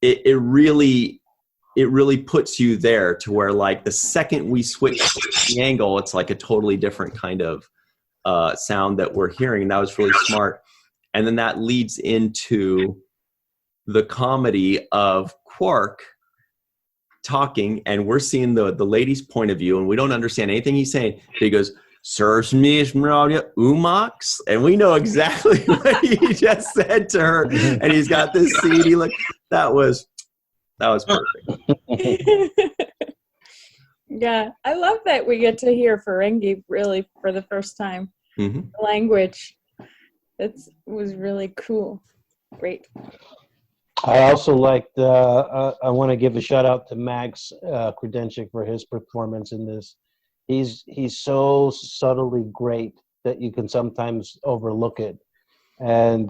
it really puts you there to where, like, the second we switch the angle, it's like a totally different kind of sound that we're hearing. And that was really smart. And then that leads into the comedy of Quark talking, and we're seeing the lady's point of view, and we don't understand anything he's saying. He goes, "Serves me umax," and we know exactly what he just said to her. And he's got this CD. Like, that was perfect. Yeah, I love that we get to hear Ferengi really for the first time. Mm-hmm. The language. It was really cool. Great. I also liked, I want to give a shout out to Max Kredenchik for his performance in this. He's so subtly great that you can sometimes overlook it. And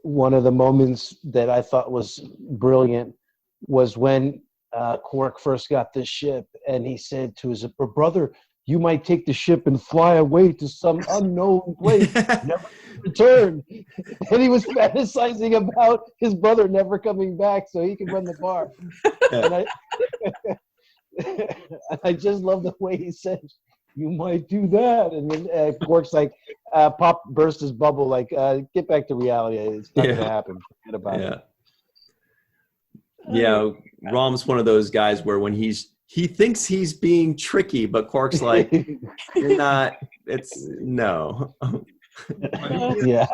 one of the moments that I thought was brilliant was when Quark first got this ship, and he said to his brother, "You might take the ship and fly away to some unknown place, never return." And he was fantasizing about his brother never coming back so he could run the bar. And I just love the way he said, "You might do that." And then Quark's like, Pop burst his bubble, like, get back to reality. It's not going to happen. Forget about it. Yeah, Rom's one of those guys where when he thinks he's being tricky, but Quark's like, "You're not. It's no." Yeah.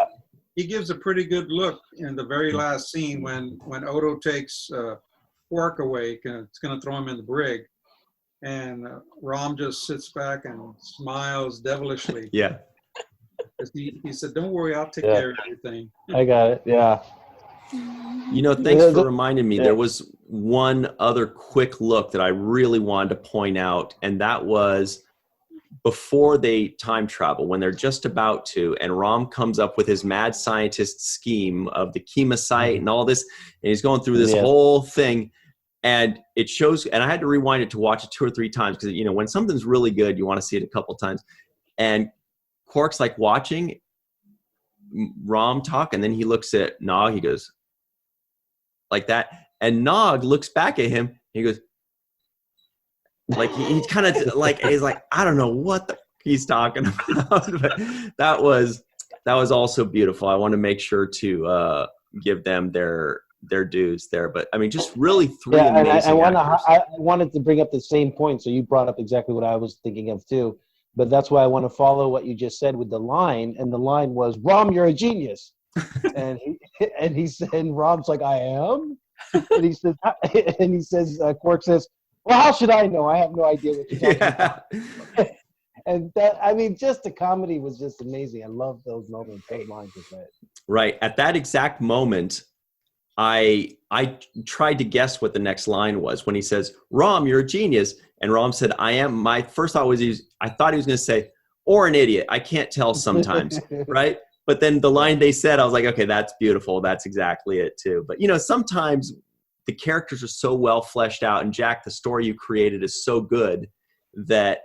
He gives a pretty good look in the very last scene when Odo takes Quark away, and it's going to throw him in the brig, and Rom just sits back and smiles devilishly. Yeah. He said, "Don't worry, I'll take care of everything." I got it. Yeah. Thanks for reminding me. There was one other quick look that I really wanted to point out, and that was before they time travel, when they're just about to, and Rom comes up with his mad scientist scheme of the chemosite and all this, and he's going through this whole thing, and it shows, and I had to rewind it to watch it 2 or 3 times, because, when something's really good, you want to see it a couple times, and Quark's like watching Rom talk, and then he looks at Nog, he goes, like that, and Nog looks back at him, he goes, like, he's kind of like, he's like, I don't know what he's talking about. But that was also beautiful. I want to make sure to give them their dues there. But I mean, just really 3 amazing actors. I wanted to bring up the same point, so you brought up exactly what I was thinking of too. But that's why I want to follow what you just said with the line, and the line was, "Rom, you're a genius." and he said, and Rom's like, "I am," and he says, Quark says, "Well, how should I know? I have no idea what you're talking about." And that, I mean, just the comedy was just amazing. I love those moments, those lines. Right. At that exact moment, I tried to guess what the next line was when he says, "Rom, you're a genius." And Rom said, "I am." My first thought was, I thought he was going to say, "Or an idiot. I can't tell sometimes." Right. But then the line they said, I was like, okay, that's beautiful. That's exactly it too. But, sometimes the characters are so well fleshed out, and Jack, the story you created is so good that,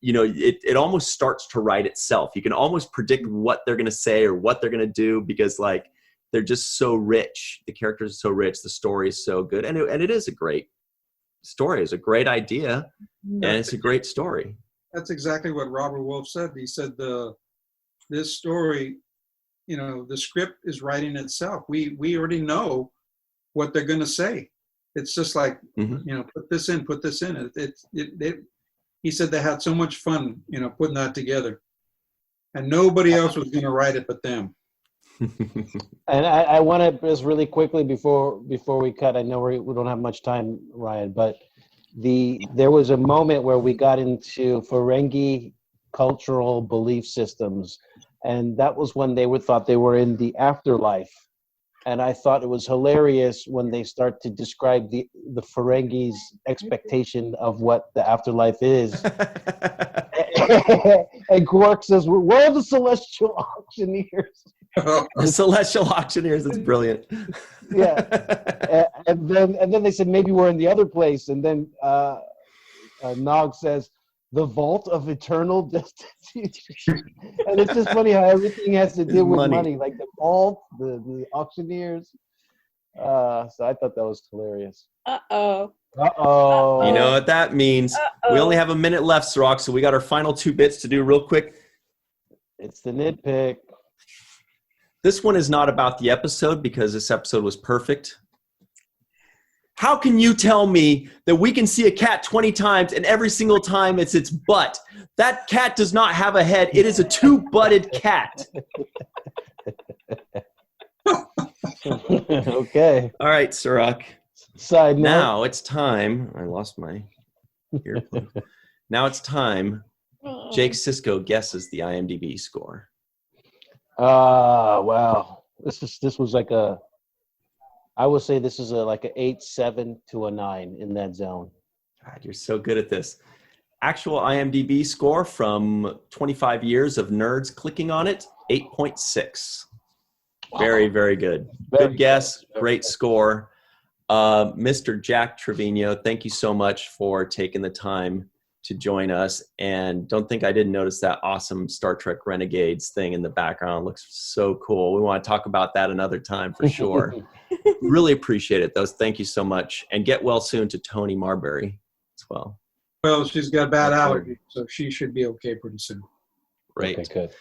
you know, it almost starts to write itself. You can almost predict what they're going to say or what they're going to do, because like they're just so rich. The characters are so rich. The story is so good. And it is a great story. It's a great idea, and it's a great story. That's exactly what Robert Wolf said. He said this story, you know, the script is writing itself. We already know what they're going to say. It's just like, you know, put this in. He said they had so much fun, you know, putting that together, and nobody else was going to write it but them. And I want to just really quickly before we cut. I know we don't have much time, Ryan, but there was a moment where we got into Ferengi cultural belief systems, and that was when they thought they were in the afterlife. And I thought it was hilarious when they start to describe the Ferengi's expectation of what the afterlife is. And Quark says, "Where are the celestial auctioneers?" The celestial auctioneers is brilliant. Yeah, and then they said maybe we're in the other place, and then Nog says, "The vault of eternal destitution." And it's just funny how everything has to do with money, like the vault, the auctioneers. So I thought that was hilarious. Uh-oh. Uh-oh. You know what that means? Uh-oh. We only have a minute left, Cirroc, so we got our final 2 bits to do real quick. It's the nitpick. This one is not about the episode, because this episode was perfect. How can you tell me that we can see a cat 20 times and every single time it's its butt? That cat does not have a head. It is a 2-butted cat. Okay. All right, Cirroc. Side note. Now it's time. I lost my earplug. Now it's time. Jake Sisko guesses the IMDb score. Wow. This was like I would say this is like an 8-7 to a 9 in that zone. God, you're so good at this. Actual IMDb score from 25 years of nerds clicking on it, 8.6. Wow. Very, very good. Good guess. Great score. Mr. Jack Trevino, thank you so much for taking the time to join us. And don't think I didn't notice that awesome Star Trek Renegades thing in the background. It looks so cool. We want to talk about that another time for sure. Really appreciate it, though. Thank you so much. And get well soon to Tony Marbury as well. Well, she's got bad allergies, so she should be okay pretty soon. Right. Okay, good.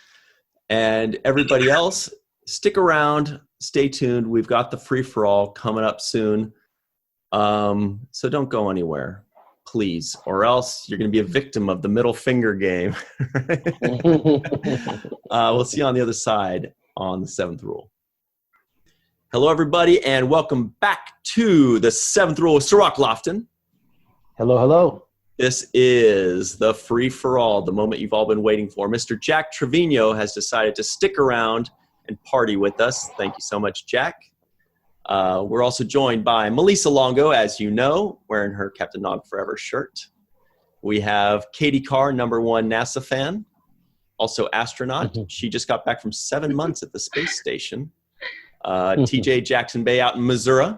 And everybody else, stick around. Stay tuned. We've got the free-for-all coming up soon. So don't go anywhere, please, or else you're going to be a victim of the middle finger game. We'll see you on the other side on the 7th Rule. Hello, everybody, and welcome back to the 7th Rule with Cirroc Lofton. Hello, hello. This is the free-for-all, the moment you've all been waiting for. Mr. Jack Trevino has decided to stick around and party with us. Thank you so much, Jack. We're also joined by Malissa Longo, as you know, wearing her Captain Nog Forever shirt. We have Katie Carr, #1 NASA fan, also astronaut. She just got back from 7 months at the space station. TJ Jackson-Bey out in Missouri.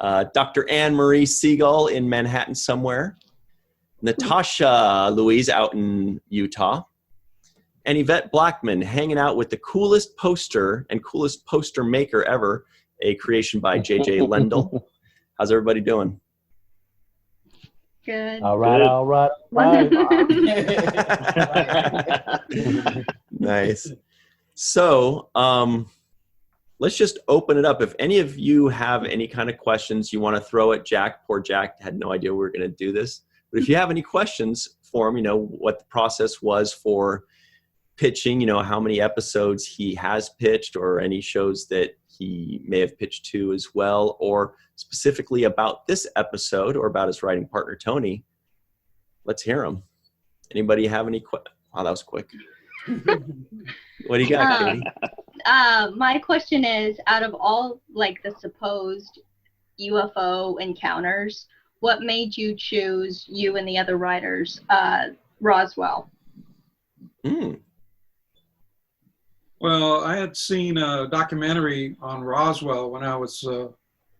Dr. Marie Segal in Manhattan somewhere. Natasha Louise out in Utah. And Yvette Blackmon hanging out with the coolest poster and coolest poster maker ever, a creation by J.J. Lendl. How's everybody doing? Good. All right, Good. all right. Nice. So let's just open it up. If any of you have any kind of questions you want to throw at Jack, poor Jack had no idea we were going to do this. But if you have any questions for him, you know, what the process was for pitching, you know, how many episodes he has pitched, or any shows that he may have pitched to as well, or specifically about this episode or about his writing partner, Tony, let's hear him. Anybody have any questions? Wow, that was quick. What do you got, Katie? My question is, out of all like the supposed UFO encounters, what made you choose, you and the other writers, Roswell? Well, I had seen a documentary on Roswell when I was a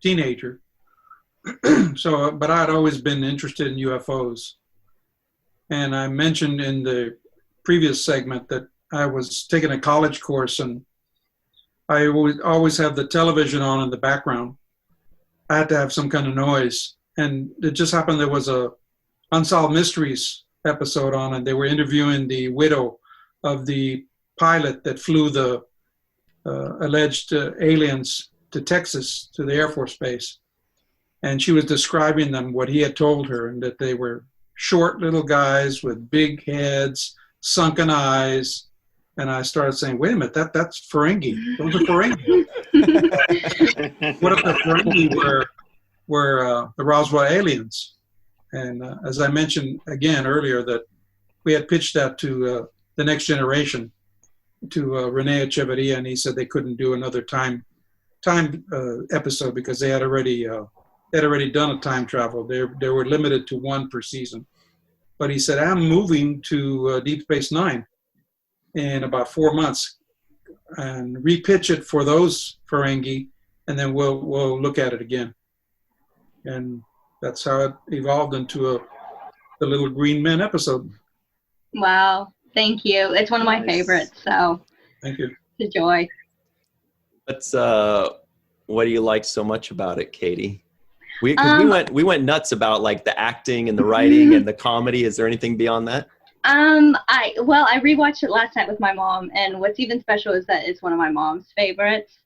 teenager, but I had always been interested in UFOs. And I mentioned in the previous segment that I was taking a college course, and I would always have the television on in the background. I had to have some kind of noise. And it just happened there was a Unsolved Mysteries episode on, and they were interviewing the widow of the pilot that flew the alleged aliens to Texas, to the Air Force Base. And she was describing them, what he had told her, and that they were short little guys with big heads, sunken eyes. And I started saying, wait a minute, that's Ferengi. Those are Ferengi. What if the Ferengi were the Roswell aliens? And as I mentioned again earlier, that we had pitched that to the Next Generation, to Rene Echeverria, and he said they couldn't do another time episode because they had already done a time travel. They were limited to one per season. But he said, I'm moving to Deep Space Nine in about 4 months and repitch it for those Ferengi, and then we'll look at it again. And that's how it evolved into the Little Green Men episode. Wow. Thank you. It's one of my favorites, so Thank you. it's a joy. That's what do you like so much about it, Katie? We went nuts about like the acting and the writing and the comedy. Is there anything beyond that? I rewatched it last night with my mom, and what's even special is that it's one of my mom's favorites.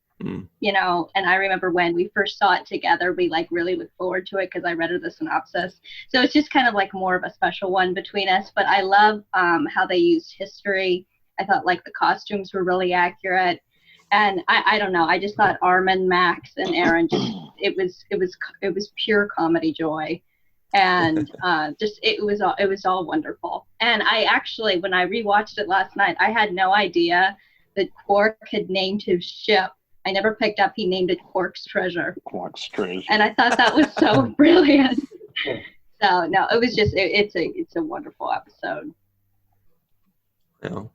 You know, and I remember when we first saw it together, we like really looked forward to it because I read her the synopsis. So it's just kind of like more of a special one between us. But I love how they used history. I thought like the costumes were really accurate, and I don't know. I just thought Armin, Max, and Aaron it was pure comedy joy, and it was all wonderful. And I actually, when I rewatched it last night, I had no idea that Quark had named his ship. I never picked up he named it Quark's Treasure. Quark's Treasure. And I thought that was so brilliant. So no, it was just it's a wonderful episode. Well,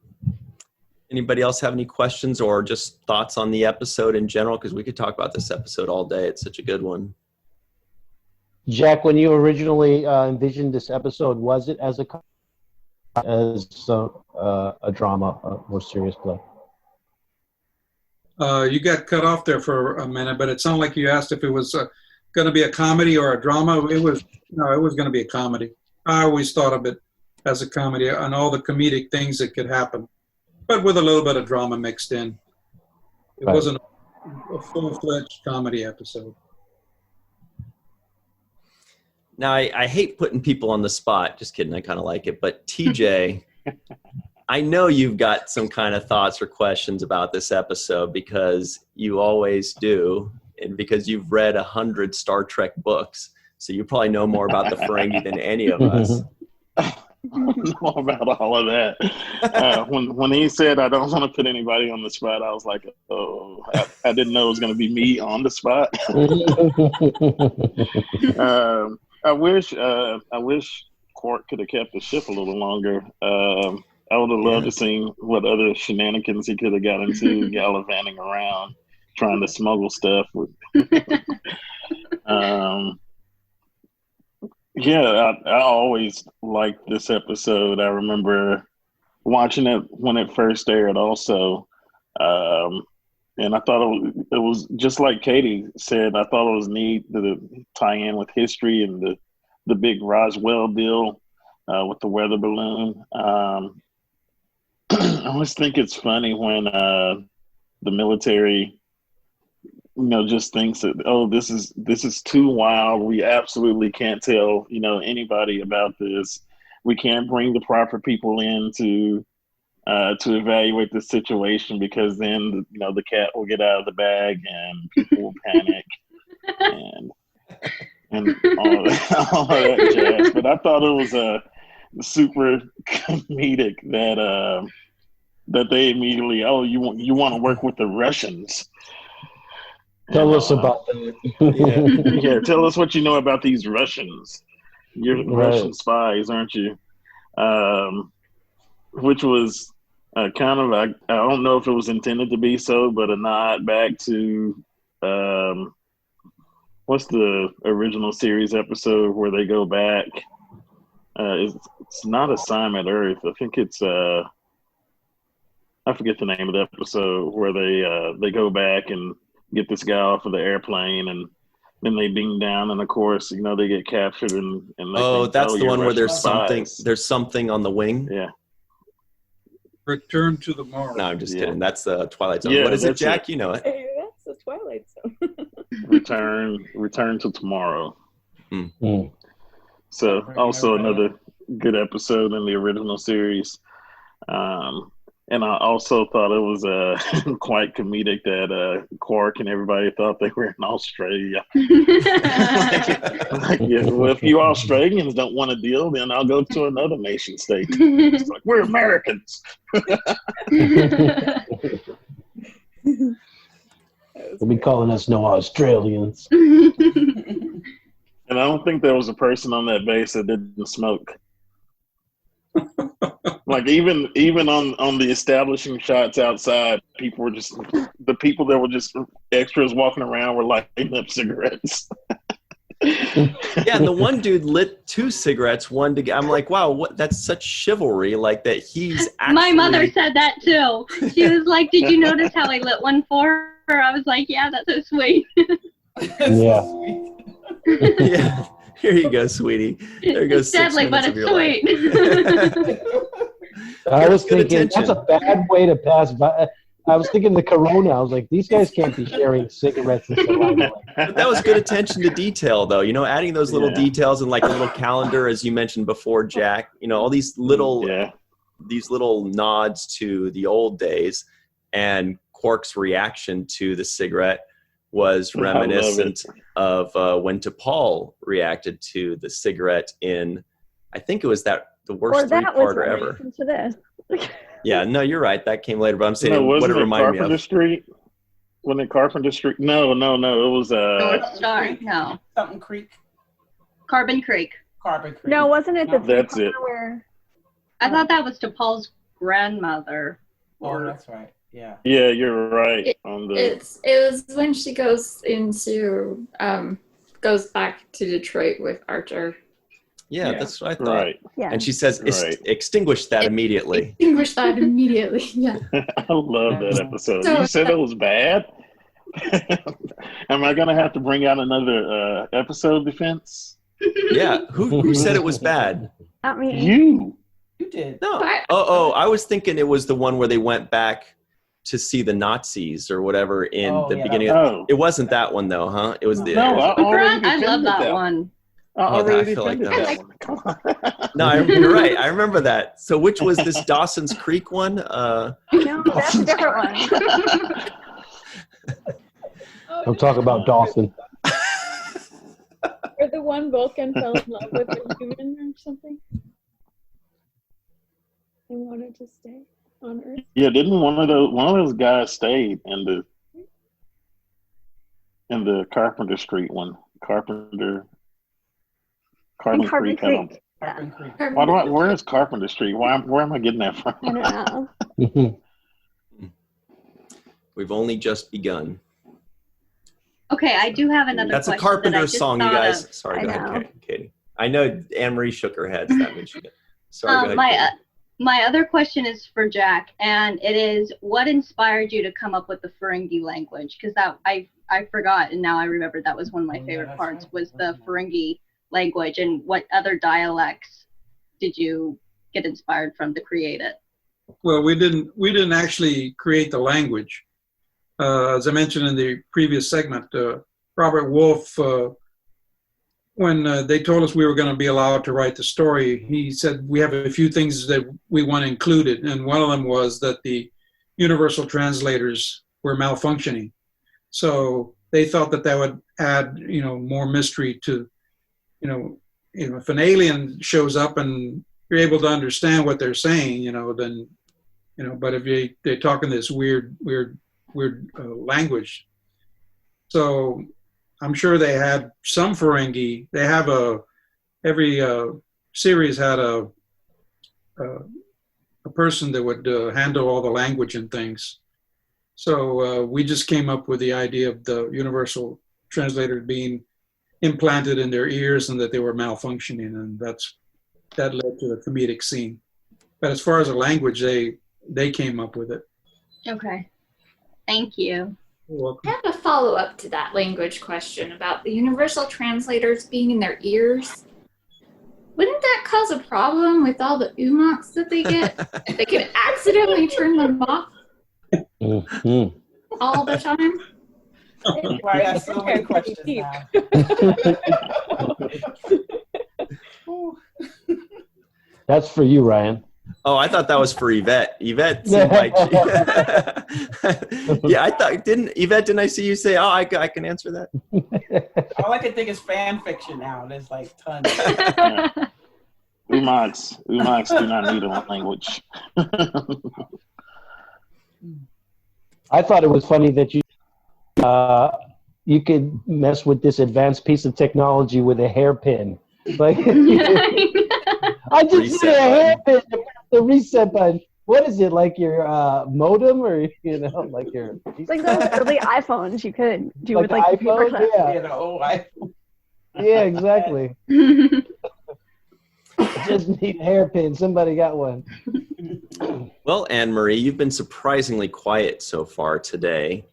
anybody else have any questions or just thoughts on the episode in general? Because we could talk about this episode all day. It's such a good one. Jack, when you originally envisioned this episode, was it as a drama, a more serious play? You got cut off there for a minute, but it sounded like you asked if it was going to be a comedy or a drama. It was going to be a comedy. I always thought of it as a comedy and all the comedic things that could happen, but with a little bit of drama mixed in. It wasn't a full-fledged comedy episode. Now, I hate putting people on the spot. Just kidding. I kind of like it. But TJ, I know you've got some kind of thoughts or questions about this episode because you always do, and because you've read 100 Star Trek books. So you probably know more about the Ferengi than any of us. I don't know about all of that. When he said, I don't want to put anybody on the spot, I was like, oh, I didn't know it was going to be me on the spot. I wish Quark could have kept the ship a little longer. I would have loved to see what other shenanigans he could have got into gallivanting around, trying to smuggle stuff. I always liked this episode. I remember watching it when it first aired also. And I thought it was just like Katie said, I thought it was neat to tie in with history and the big Roswell deal with the weather balloon. I always think it's funny when the military, just thinks that, oh, this is too wild. We absolutely can't tell, anybody about this. We can't bring the proper people in to evaluate the situation because then, the cat will get out of the bag and people will panic and all that jazz. But I thought it was super comedic that they immediately, you want to work with the Russians. Tell us about that. Yeah, tell us what you know about these Russians. You're Russian spies, aren't you? Which was kind of like, I don't know if it was intended to be so, but a nod back to what what's the original series episode where they go back? It's not Assignment Earth. I think it's I forget the name of the episode where they go back and get this guy off of the airplane, and then they beam down, and of course, they get captured and they think, that's the one where there's spies. something on the wing. Yeah. Return to the Mars. No, I'm just kidding. That's the Twilight Zone. Yeah, What is it, that's Jack? You know it. Hey, that's the Twilight Zone. Return to Tomorrow. Mm. So also another good episode in the original series. And I also thought it was quite comedic that Quark and everybody thought they were in Australia. Well, if you Australians don't want a deal, then I'll go to another nation state. It's like, we're Americans. They'll be calling us no Australians. And I don't think there was a person on that base that didn't smoke. Like even on the establishing shots outside, the people that were just extras walking around were lighting up cigarettes. Yeah, and the one dude lit 2 cigarettes, one to. I'm like, wow, that's such chivalry. Like that, he's actually. My mother said that too. She was like, "Did you notice how I lit one for her?" I was like, "Yeah, that's so sweet." Yeah. Yeah. Here you go, sweetie. There goes It's 6 deadly, but minutes of it's your life. sweet. I was Good thinking attention. that's a bad way to pass by. I was thinking the Corona. I was like, these guys can't be sharing cigarettes and saliva. But that was good attention to detail, though. Adding those little Yeah. details and like a little calendar, as you mentioned before, Jack. All these little nods to the old days, and Quark's reaction to the cigarette was reminiscent of when T'Pol reacted to the cigarette in, I think it was the worst three-parter ever. To this. Yeah, no, you're right. That came later, but I'm saying what it wasn't reminded me Carpenter of. Street? Wasn't it Carpenter Street? No. It was North Star, no. Something Creek. Carbon Creek. Carbon Creek. No, wasn't it the That's it. where I thought that was DePaul's grandmother. Oh, that's right. Yeah. Yeah, you're right. It was when she goes goes back to Detroit with Archer. Yeah, that's what I thought. Right. yeah. And she says, Right. extinguish that immediately. Extinguish that immediately. Yeah. I love that episode. So- You said it was bad? Am I going to have to bring out another episode defense? Yeah, who said it was bad? Not me. You. You did. No. I- I was thinking it was the one where they went back to see the Nazis or whatever in the beginning. Oh. It wasn't that one though, huh? It was the. No, I already I love defended that one. I I already feel like defended that that one. Come on. No, you're right. I remember that. So which was this Dawson's Creek one? No, that's a different one. Don't talk about Dawson. Or the one Vulcan fell in love with a human or something? And wanted to stay on Earth? Yeah, didn't one of those guys stayed in the Carpenter Street one? Carbon Carbon Creek. Creek. Carbon Creek. Where is Carpenter Street? Where am I getting that from? I don't know. We've only just begun. Okay, I do have another That's a question that I Carpenter just song, you thought guys. of. Sorry, I go ahead, know. Katie. I know Anne-Marie shook her head, so that means she did. Sorry, go ahead. My other question is for Jack, and it is, what inspired you to come up with the Ferengi language? Because I forgot, and now I remember that was one of my favorite that's parts, right. was the Ferengi language, and what other dialects did you get inspired from to create it? Well, we didn't actually create the language. As I mentioned in the previous segment, Robert Wolf, when they told us we were going to be allowed to write the story, he said we have a few things that we want included, and one of them was that the universal translators were malfunctioning. So they thought that would add, more mystery to, if an alien shows up and you're able to understand what they're saying, then, but if they're talking this weird language. So I'm sure they had some Ferengi. They have every series had a person that would handle all the language and things. So we just came up with the idea of the universal translator being implanted in their ears and that they were malfunctioning, and that led to the comedic scene. But as far as the language, they came up with it. Okay. Thank you. You're welcome. I have a follow-up to that language question about the universal translators being in their ears. Wouldn't that cause a problem with all the umoks that they get? They could accidentally turn them off Mhm. all the time. Why I got so many questions now. That's for you, Ryan. Oh, I thought that was for Yvette. Yvette seemed like yeah, I thought, didn't I see you say, oh, I can answer that? All I can think is fan fiction now. There's like tons. Umoks do not need a language. I thought it was funny that you could mess with this advanced piece of technology with a hairpin. Like, I just need a hairpin to press the reset button. What is it, like your modem, or like your? It's like those early iPhones you could do like with like the iPhone? paperclip. Yeah. Yeah, exactly. Just need a hairpin. Somebody got one. Well, Anne-Marie, you've been surprisingly quiet so far today.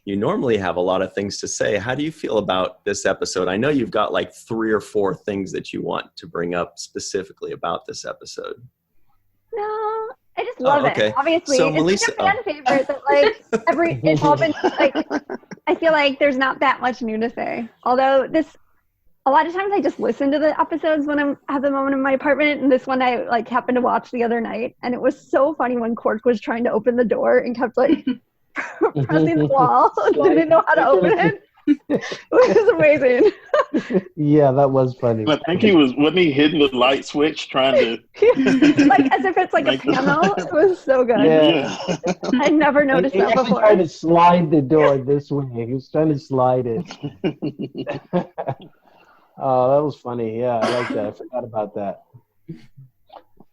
You normally have a lot of things to say. How do you feel about this episode? I know you've got like 3 or 4 things that you want to bring up specifically about this episode. No, I just love okay. it. Obviously, So, it's Malissa- like a fan favorite that like it's all been like. I feel like there's not that much new to say. Although a lot of times I just listen to the episodes when I have them on in my apartment, and this one I like happened to watch the other night, and it was so funny when Koch was trying to open the door and kept like pressing the wall, didn't know how to open it. It was amazing. Yeah, that was funny. I think wasn't he hitting the light switch trying to Like as if it's like a piano. It was so good. Yeah. I never noticed He that actually before. tried to slide the door this way. He was trying to slide it. Oh, that was funny. Yeah, I like that. I forgot about that.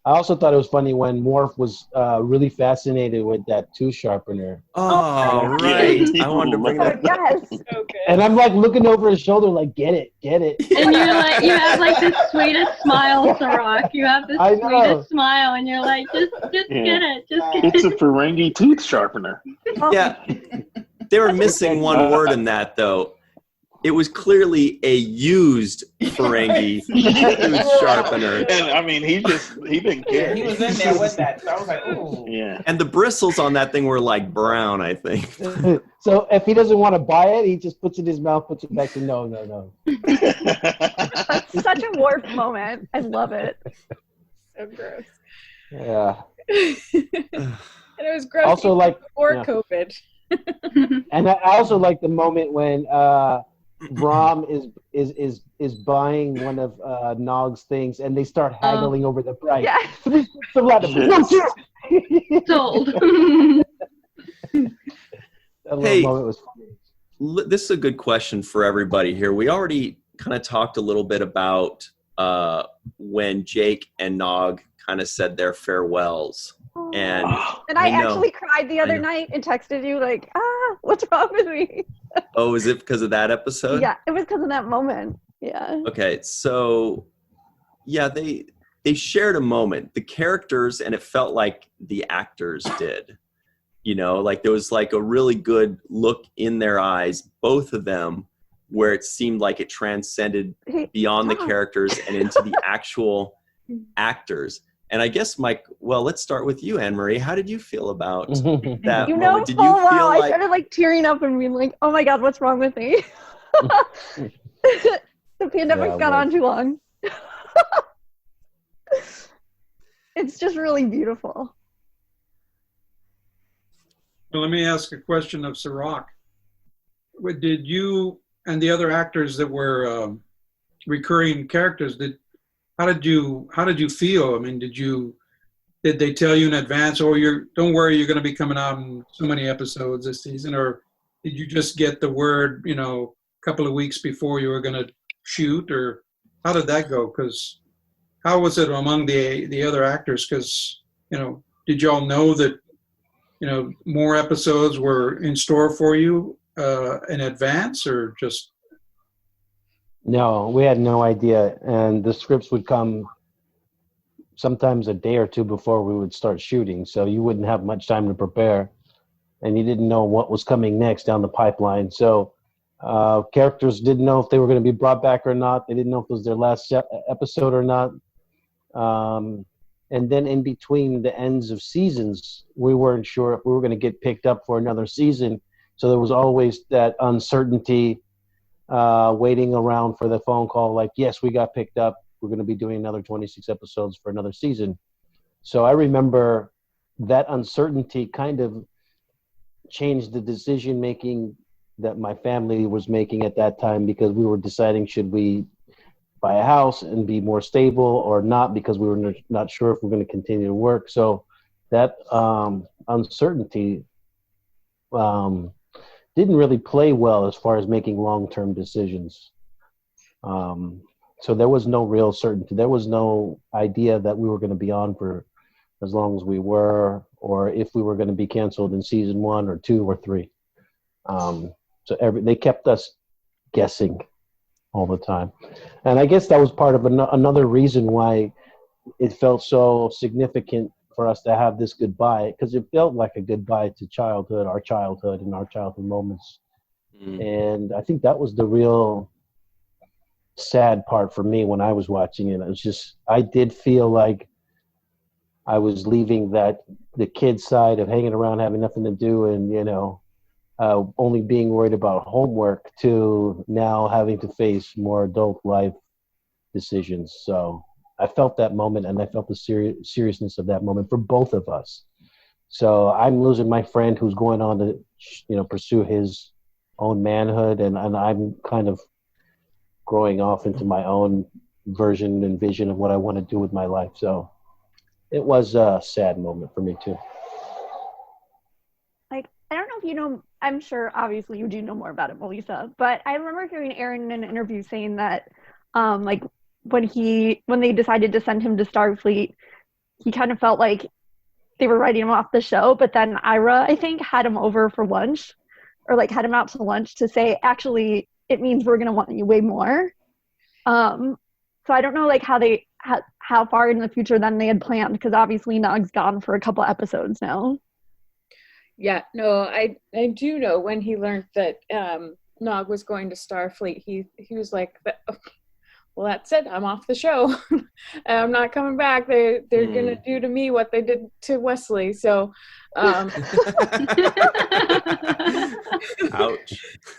I also thought it was funny when Morph was really fascinated with that tooth sharpener. Oh, right. I wanted to bring that up. Yes. Okay. And I'm like looking over his shoulder like, get it. And you're like, you have like the sweetest smile, Cirroc. You have the I know. sweetest smile, and you're like, just get it, just get It's a it. Ferengi tooth sharpener. Yeah. They were missing one word in that, though. It was clearly a used Ferengi tooth sharpener. And I mean, he didn't care. He was in there with that. So I was like, ooh. Yeah. And the bristles on that thing were like brown, I think. So if he doesn't want to buy it, he just puts it in his mouth, puts it back to no. That's such a warped moment. I love it. So gross. Yeah. And it was gross Also, even like, before yeah. COVID. And I also like the moment when Brom is buying one of Nog's things, and they start haggling over the price. Yeah. No, sir. Sold. That little Hey. moment was funny. This is a good question for everybody here. We already kind of talked a little bit about when Jake and Nog kind of said their farewells. And And I know. actually cried the other know. night and texted you like, what's wrong with me? oh, is it because of that episode? Yeah, it was because of that moment. Yeah. Okay, so yeah, they shared a moment. The characters, and it felt like the actors did. Like there was like a really good look in their eyes, both of them, where it seemed like it transcended beyond the characters and into the actual actors. And I guess, Mike, well, let's start with you, Anne-Marie. How did you feel about that You know, moment? Did you feel I like started like tearing up and being like, oh my God, what's wrong with me? The pandemic's gone on too long. It's just really beautiful. Well, let me ask a question of Cirroc. Did you and the other actors that were recurring characters, how did you feel? I mean, did they tell you in advance, oh, don't worry, you're going to be coming out in so many episodes this season, or did you just get the word, a couple of weeks before you were going to shoot, or how did that go? Because how was it among the other actors? Because did y'all know that more episodes were in store for you in advance, or just No, we had no idea. And the scripts would come sometimes a day or two before we would start shooting. So you wouldn't have much time to prepare. And you didn't know what was coming next down the pipeline. So characters didn't know if they were going to be brought back or not. They didn't know if it was their last episode or not. And then in between the ends of seasons, we weren't sure if we were going to get picked up for another season. So there was always that uncertainty, waiting around for the phone call, like, yes, we got picked up. We're going to be doing another 26 episodes for another season. So I remember that uncertainty kind of changed the decision-making that my family was making at that time, because we were deciding, should we buy a house and be more stable or not, because we were not sure if we're going to continue to work. So that uncertainty didn't really play well as far as making long-term decisions. So there was no real certainty. There was no idea that we were going to be on for as long as we were, or if we were going to be canceled in season 1 or 2 or 3. So they kept us guessing all the time. And I guess that was part of another reason why it felt so significant for us to have this goodbye, because it felt like a goodbye to childhood, our childhood and our childhood moments. And I think that was the real sad part for me when I was watching it. It was just, I did feel like I was leaving the kid side of hanging around, having nothing to do, and, only being worried about homework, to now having to face more adult life decisions. So I felt that moment, and I felt the seriousness of that moment for both of us. So I'm losing my friend who's going on to, pursue his own manhood, and I'm kind of growing off into my own version and vision of what I want to do with my life. So it was a sad moment for me too. Like, I don't know if you know, I'm sure obviously you do know more about it, Malissa, but I remember hearing Aaron in an interview saying that when they decided to send him to Starfleet, he kind of felt like they were writing him off the show, but then Ira, I think, had him over for lunch, or like had him out to lunch to say, actually, it means we're going to want you way more. So I don't know like how far in the future then they had planned, because obviously Nog's gone for a couple episodes now. Yeah, no, I do know when he learned that Nog was going to Starfleet, he was like, well, that's it. I'm off the show. I'm not coming back. They're gonna do to me what they did to Wesley. So, Ouch.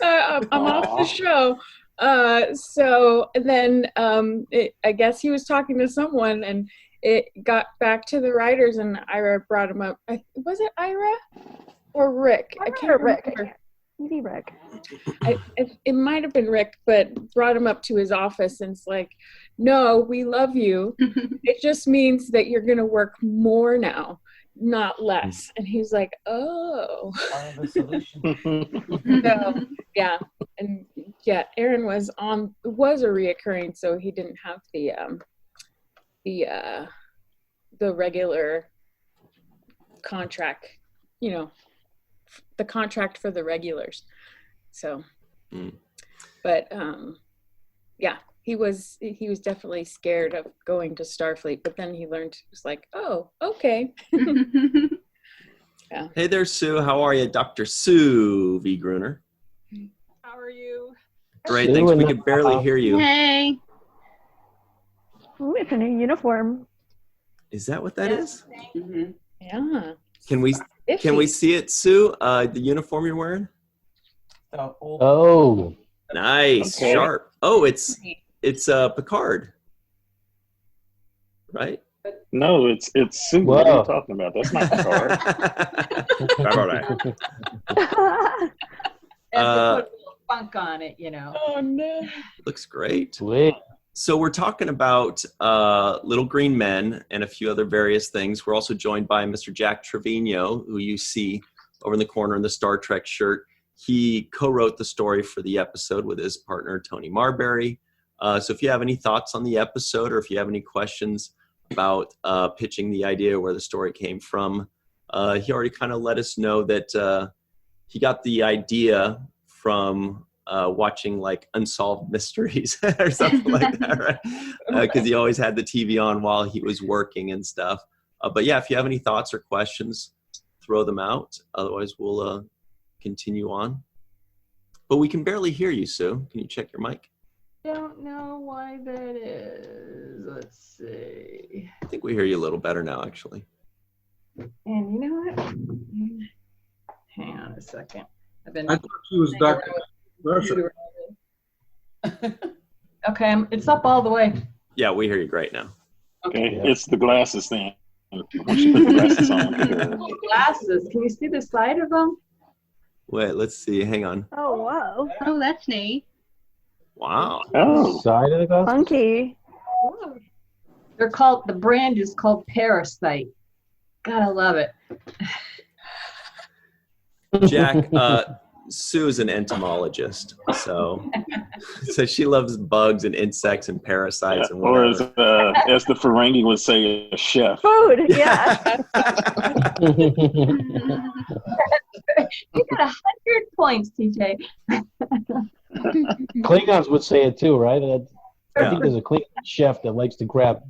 I'm off the show. So then I guess he was talking to someone, and it got back to the writers, and Ira brought him up. Was it Ira or Rick? I can't remember. Maybe Rick. It might have been Rick, but brought him up to his office and it's like, no, we love you. It just means that you're going to work more now, not less. And he's like, oh. The solution. So, yeah. And yeah, Aaron was a reoccurring, so he didn't have the regular contract, the contract for the regulars. So, but yeah, he was definitely scared of going to Starfleet, but then he learned, it was like, oh, okay. Yeah. Hey there, Sue. How are you? Dr. Sue V. Gruner. How are you? Great, thanks. We could barely hear you. Hey. Ooh, it's a new uniform. Is that what that is? Mm-hmm. Yeah. Can we see it, Sue? The uniform you're wearing? Oh, nice, Okay. sharp. Oh, it's Picard, right? No, it's Sue. Whoa. What are you talking about? That's not Picard. And to put a little funk on it, Oh no. Looks great. sweet. So we're talking about Little Green Men and a few other various things. We're also joined by Mr. Jack Trevino, who you see over in the corner in the Star Trek shirt. He co-wrote the story for the episode with his partner, Tony Marbury. So if you have any thoughts on the episode, or if you have any questions about pitching the idea, where the story came from, he already kind of let us know that he got the idea from watching like Unsolved Mysteries or something like that, right? Because he always had the TV on while he was working and stuff. But yeah, if you have any thoughts or questions, throw them out. Otherwise, we'll continue on. But we can barely hear you, Sue. Can you check your mic? Don't know why that is. Let's see. I think we hear you a little better now, actually. And you know what? Hang on a second. I thought she was Dr. Russia. Okay, it's up all the way. Yeah, we hear you great now. Okay, it's the glasses thing. Once you put the glasses on. Glasses. Can you see the side of them? Wait, let's see. Hang on. Oh, whoa. Oh, that's neat. Wow. Oh. Side of the glass? Funky. They're called, the brand is called Parasite. Gotta love it. Jack, Sue's an entomologist, so she loves bugs and insects and parasites and or whatever. as the Ferengi would say, a chef. Food, yeah. You got 100 points, TJ. Klingons would say it too, right? I Yeah. think there's a Klingon chef that likes to grab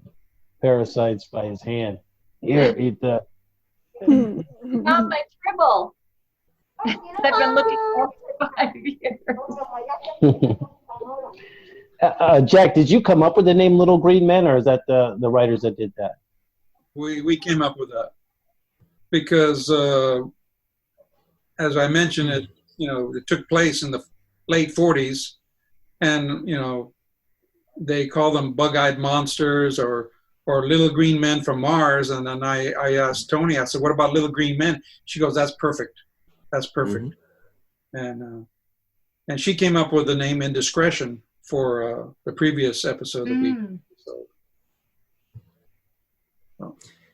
parasites by his hand. Here, eat that. Found my tribble. I've been looking for 5 years. Jack, did you come up with the name Little Green Men, or is that the writers that did that? We came up with that because, as I mentioned, it took place in the late 40s, and they call them bug-eyed monsters or little green men from Mars. And then I asked Tony, I said, "What about little green men?" She goes, "That's perfect. That's perfect." Mm-hmm. And she came up with the name Indiscretion for the previous episode that we did. So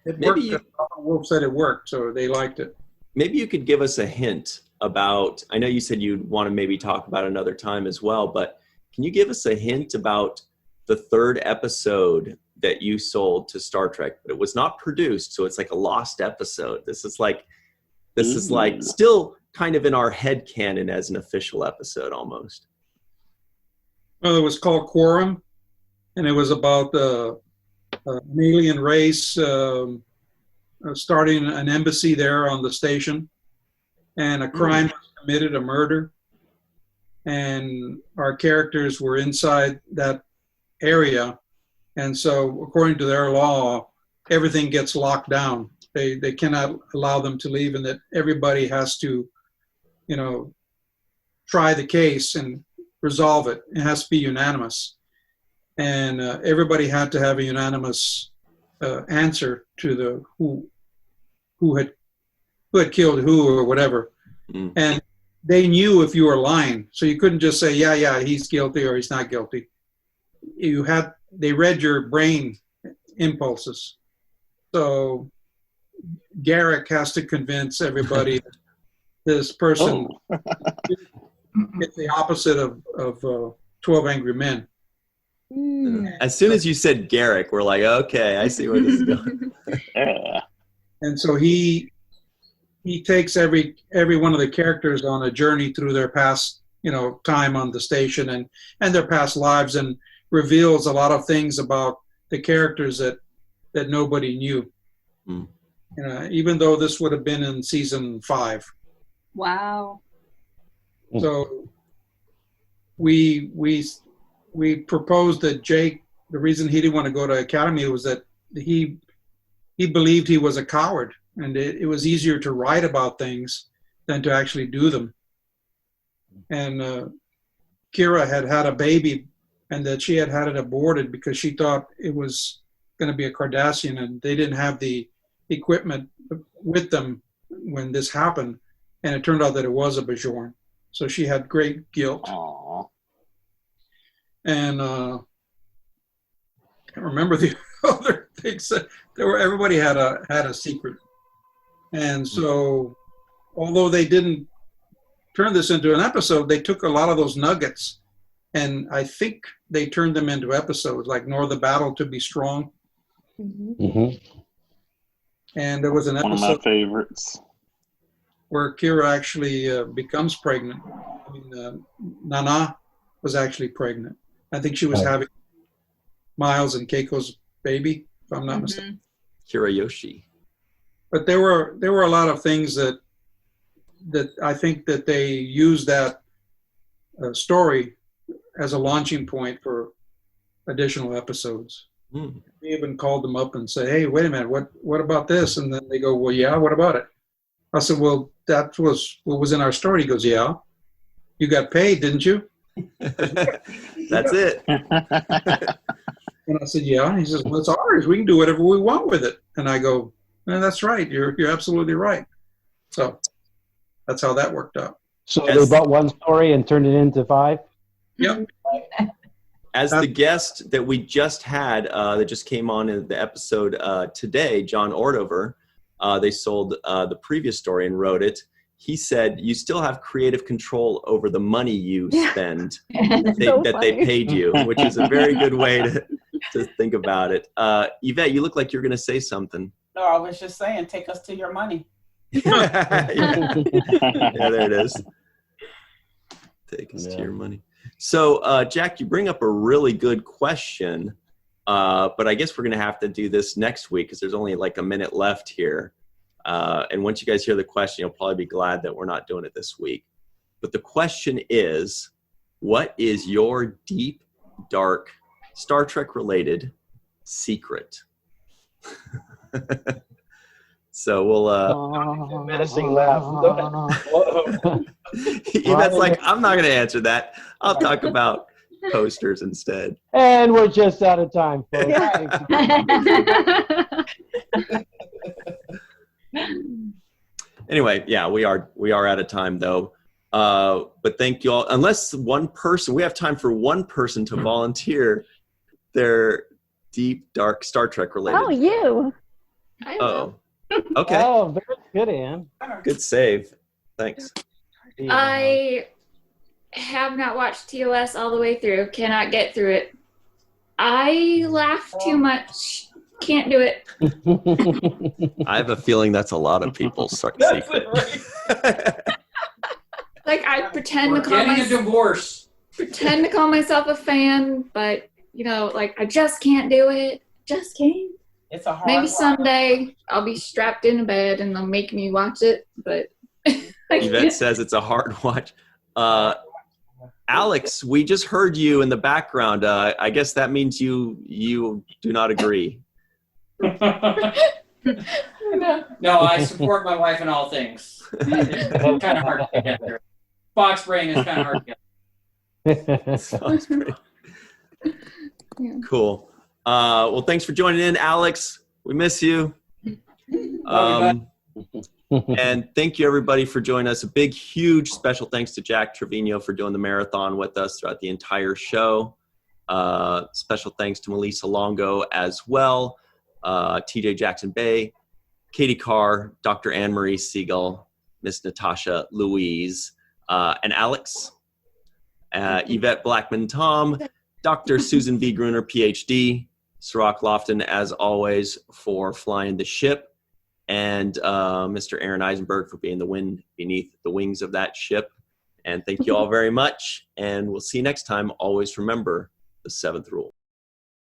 it worked. Wolf said it worked, so they liked it. Maybe you could give us a hint about, I know you said you'd want to maybe talk about another time as well, but can you give us a hint about the third episode that you sold to Star Trek, but it was not produced, so it's like a lost episode. This is like still kind of in our head canon as an official episode almost. Well, it was called Quorum, and it was about an alien race starting an embassy there on the station, and a crime was committed, a murder, and our characters were inside that area, and so according to their law, everything gets locked down. They cannot allow them to leave, and that everybody has to, try the case and resolve it. It has to be unanimous, and everybody had to have a unanimous answer to the who had killed who or whatever. And they knew if you were lying, so you couldn't just say yeah he's guilty or he's not guilty. They read your brain impulses. So Garrick has to convince everybody this person is the opposite of 12 Angry Men. As soon as you said Garrick, we're like, okay, I see where this is going. And so he takes every one of the characters on a journey through their past, time on the station and their past lives, and reveals a lot of things about the characters that nobody knew. Even though this would have been in season 5. Wow. So we proposed that Jake, the reason he didn't want to go to Academy was that he believed he was a coward, and it was easier to write about things than to actually do them. And Kira had a baby, and that she had it aborted because she thought it was going to be a Cardassian, and they didn't have the equipment with them when this happened, and it turned out that it was a Bajoran. So she had great guilt. Aww. And I can't remember the other things. Everybody had a secret. And so although they didn't turn this into an episode, they took a lot of those nuggets, and I think they turned them into episodes, like Nor the Battle to Be Strong. And there was an episode, one of my favorites, where Kira actually becomes pregnant. Nana was actually pregnant. I think she was having Miles and Keiko's baby, if I'm not mistaken. Kirayoshi. But there were a lot of things that I think that they used that story as a launching point for additional episodes. Mm. We even called them up and said, "Hey, wait a minute, what about this?" And then they go, "Well, yeah, what about it?" I said, "Well, that was what was in our story." He goes, "Yeah, you got paid, didn't you?" That's it. And I said, "Yeah." And he says, "Well, it's ours. We can do whatever we want with it." And I go, "That's right. You're absolutely right." So that's how that worked out. So they bought one story and turned it into 5? Yep. As the guest that we just had, that just came on in the episode today, John Ordover, they sold the previous story and wrote it. He said, you still have creative control over the money you spend that they paid you, which is a very good way to think about it. Yvette, you look like you're going to say something. No, I was just saying, take us to your money. Yeah, there it is. Take us to your money. So, Jack, you bring up a really good question, but I guess we're going to have to do this next week because there's only like a minute left here. And once you guys hear the question, you'll probably be glad that we're not doing it this week. But the question is, what is your deep, dark, Star Trek-related secret? So we'll... menacing laugh. Yvette's like, I'm not going to answer that. I'll talk about posters instead. And we're just out of time, folks. Anyway, yeah, we are out of time though. But thank you all. Unless one person, we have time for one person to volunteer their deep, dark Star Trek related. Oh, you. Oh, okay. Oh, very good, Anne. Good save. Thanks. I have not watched TOS all the way through. Cannot get through it. I laugh too much. Can't do it. I have a feeling that's a lot of people's secret. Like I pretend We're to call getting a myself divorce. pretend to call myself a fan, but you know, like I just can't do it. Just can't. It's a hard Maybe ride. someday I'll be strapped in a bed and they'll make me watch it, but Yvette says it's a hard watch. Alex, we just heard you in the background. I guess that means you do not agree. No, I support my wife in all things. It's kind of hard to get there. Box brain is kind of hard to get. Sounds great. Cool. Well, thanks for joining in, Alex. We miss you. And thank you, everybody, for joining us. A big, huge special thanks to Jack Trevino for doing the marathon with us throughout the entire show. Special thanks to Melissa Longo as well, TJ Jackson-Bey, Katie Carr, Dr. Anne-Marie Segal, Miss Natasha Louise, and Alex, Yvette Blackmon, Tom, Dr. Susan V. Gruner, PhD, Cirroc Lofton, as always, for flying the ship, and Mr. Aaron Eisenberg for being the wind beneath the wings of that ship. And thank you all very much, and we'll see you next time. Always remember the 7th rule.